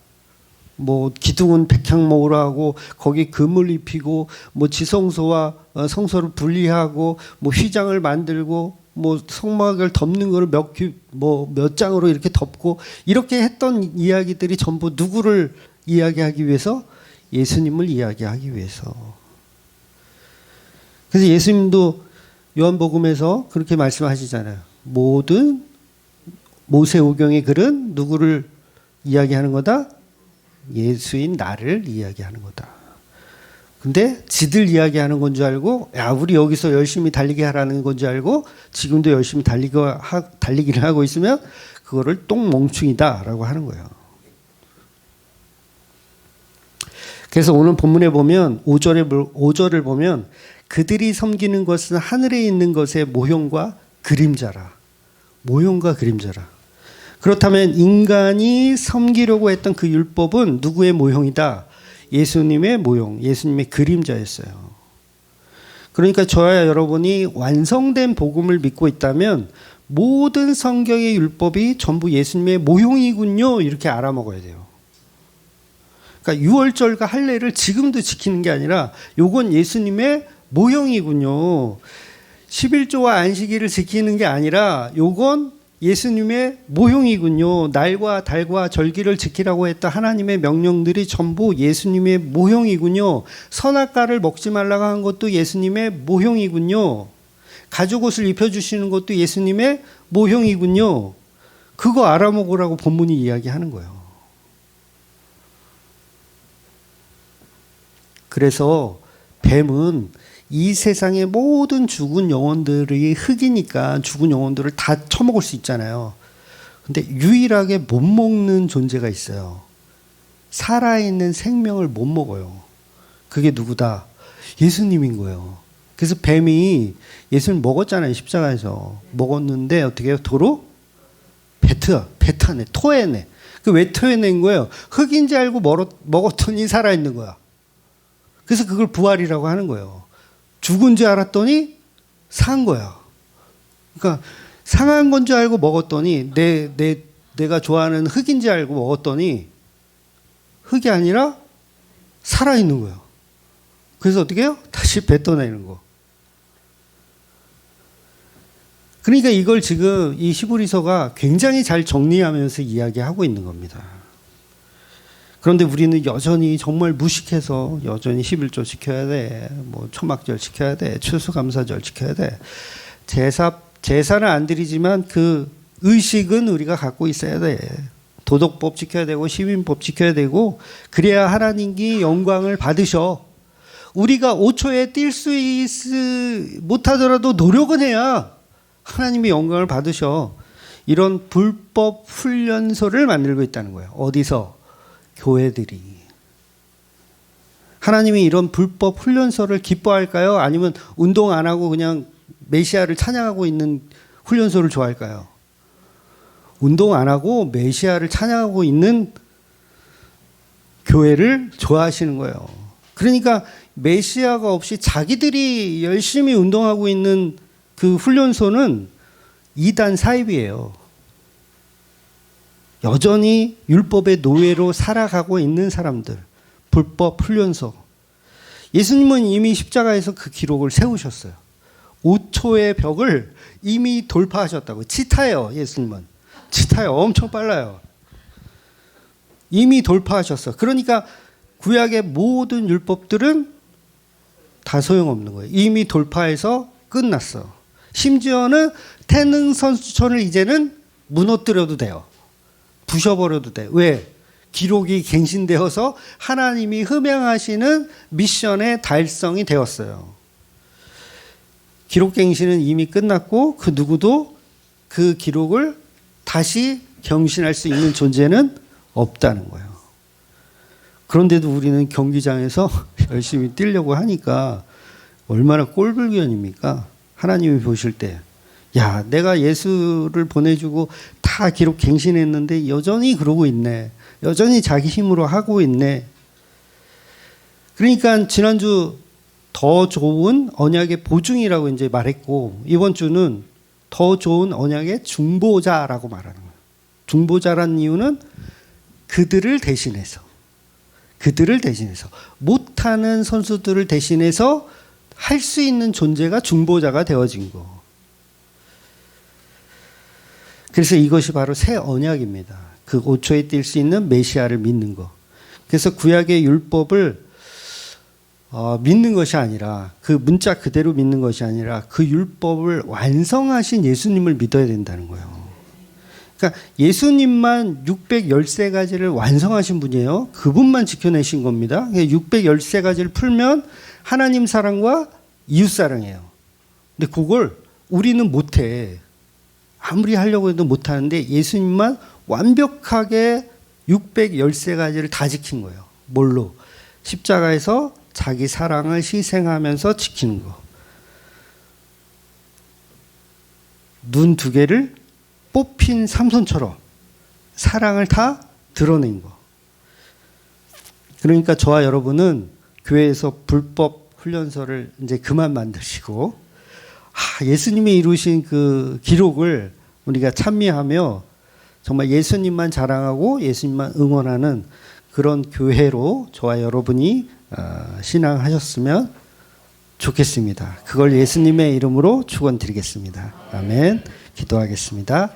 [SPEAKER 1] 뭐 기둥은 백향목으로 하고 거기 금을 입히고 뭐 지성소와 성소를 분리하고 뭐 휘장을 만들고 뭐 성막을 덮는 거를 몇 장으로 이렇게 덮고 이렇게 했던 이야기들이 전부 누구를 이야기하기 위해서? 예수님을 이야기하기 위해서. 그래서 예수님도 요한복음에서 그렇게 말씀하시잖아요. 모든 모세오경의 글은 누구를 이야기하는 거다? 예수인 나를 이야기하는 거다. 근데 지들 이야기하는 건 줄 알고 야 우리 여기서 열심히 달리게 하라는 건 줄 알고 지금도 열심히 달리기를 하고 있으면 그거를 똥멍충이다라고 하는 거예요. 그래서 오늘 본문에 보면 5절을 보면 그들이 섬기는 것은 하늘에 있는 것의 모형과 그림자라. 모형과 그림자라. 그렇다면 인간이 섬기려고 했던 그 율법은 누구의 모형이다? 예수님의 모형, 예수님의 그림자였어요. 그러니까 저와 여러분이 완성된 복음을 믿고 있다면 모든 성경의 율법이 전부 예수님의 모형이군요. 이렇게 알아먹어야 돼요. 그러니까 유월절과 할례를 지금도 지키는 게 아니라 요건 예수님의 모형이군요. 11조와 안식일을 지키는 게 아니라 요건 예수님의 모형이군요. 날과 달과 절기를 지키라고 했던 하나님의 명령들이 전부 예수님의 모형이군요. 선악과를 먹지 말라고 한 것도 예수님의 모형이군요. 가죽옷을 입혀주시는 것도 예수님의 모형이군요. 그거 알아먹으라고 본문이 이야기하는 거예요. 그래서 뱀은 이 세상의 모든 죽은 영혼들이 흙이니까 죽은 영혼들을 다 처먹을 수 있잖아요. 근데 유일하게 못 먹는 존재가 있어요. 살아있는 생명을 못 먹어요. 그게 누구다? 예수님인 거예요. 그래서 뱀이 예수님 먹었잖아요. 십자가에서. 먹었는데 어떻게 해요? 도로? 뱉어내. 토해내. 그 왜 토해낸 거예요? 흙인지 알고 먹었더니 살아있는 거야. 그래서 그걸 부활이라고 하는 거예요. 죽은 줄 알았더니 산 거야. 그러니까 상한 건 줄 알고 먹었더니 내가 좋아하는 흙인지 알고 먹었더니 흙이 아니라 살아있는 거예요. 그래서 어떻게 해요? 다시 뱉어내는 거. 그러니까 이걸 지금 이 히브리서가 굉장히 잘 정리하면서 이야기하고 있는 겁니다. 그런데 우리는 여전히 정말 무식해서 여전히 11조 지켜야 돼. 뭐 초막절 지켜야 돼. 추수감사절 지켜야 돼. 제사는 안 드리지만 그 의식은 우리가 갖고 있어야 돼. 도덕법 지켜야 되고 시민법 지켜야 되고 그래야 하나님께 영광을 받으셔. 우리가 5초에 뛸 수 못하더라도 노력은 해야 하나님이 영광을 받으셔. 이런 불법 훈련소를 만들고 있다는 거예요. 어디서? 교회들이. 하나님이 이런 불법 훈련소를 기뻐할까요? 아니면 운동 안 하고 그냥 메시아를 찬양하고 있는 훈련소를 좋아할까요? 운동 안 하고 메시아를 찬양하고 있는 교회를 좋아하시는 거예요. 그러니까 메시아가 없이 자기들이 열심히 운동하고 있는 그 훈련소는 이단 사입이에요. 여전히 율법의 노예로 살아가고 있는 사람들, 불법 훈련소. 예수님은 이미 십자가에서 그 기록을 세우셨어요. 5초의 벽을 이미 돌파하셨다고. 치타예요, 예수님은. 치타예요. 엄청 빨라요. 이미 돌파하셨어. 그러니까 구약의 모든 율법들은 다 소용없는 거예요. 이미 돌파해서 끝났어. 심지어는 태능선수촌을 이제는 무너뜨려도 돼요. 부셔버려도 돼. 왜? 기록이 갱신되어서 하나님이 흠양하시는 미션의 달성이 되었어요. 기록 갱신은 이미 끝났고 그 누구도 그 기록을 다시 경신할 수 있는 존재는 없다는 거예요. 그런데도 우리는 경기장에서 열심히 뛰려고 하니까 얼마나 꼴불견입니까? 하나님이 보실 때, 야, 내가 예수를 보내주고 다 기록 갱신했는데 여전히 그러고 있네. 여전히 자기 힘으로 하고 있네. 그러니까 지난주 더 좋은 언약의 보증이라고 이제 말했고, 이번 주는 더 좋은 언약의 중보자라고 말하는 거예요. 중보자라는 이유는 그들을 대신해서 못하는 선수들을 대신해서 할 수 있는 존재가 중보자가 되어진 거. 그래서 이것이 바로 새 언약입니다. 그 5초에 뛸 수 있는 메시아를 믿는 거. 그래서 구약의 율법을 믿는 것이 아니라, 그 문자 그대로 믿는 것이 아니라 그 율법을 완성하신 예수님을 믿어야 된다는 거예요. 그러니까 예수님만 613가지를 완성하신 분이에요. 그분만 지켜내신 겁니다. 613가지를 풀면 하나님 사랑과 이웃 사랑이에요. 근데 그걸 우리는 못해. 아무리 하려고 해도 못하는데 예수님만 완벽하게 613가지를 다 지킨 거예요. 뭘로? 십자가에서 자기 사랑을 희생하면서 지키는 거. 눈 두 개를 뽑힌 삼손처럼 사랑을 다 드러낸 거. 그러니까 저와 여러분은 교회에서 불법 훈련소를 이제 그만 만드시고, 예수님이 이루신 그 기록을 우리가 찬미하며 정말 예수님만 자랑하고 예수님만 응원하는 그런 교회로 저와 여러분이 신앙하셨으면 좋겠습니다. 그걸 예수님의 이름으로 축원드리겠습니다. 아멘. 기도하겠습니다.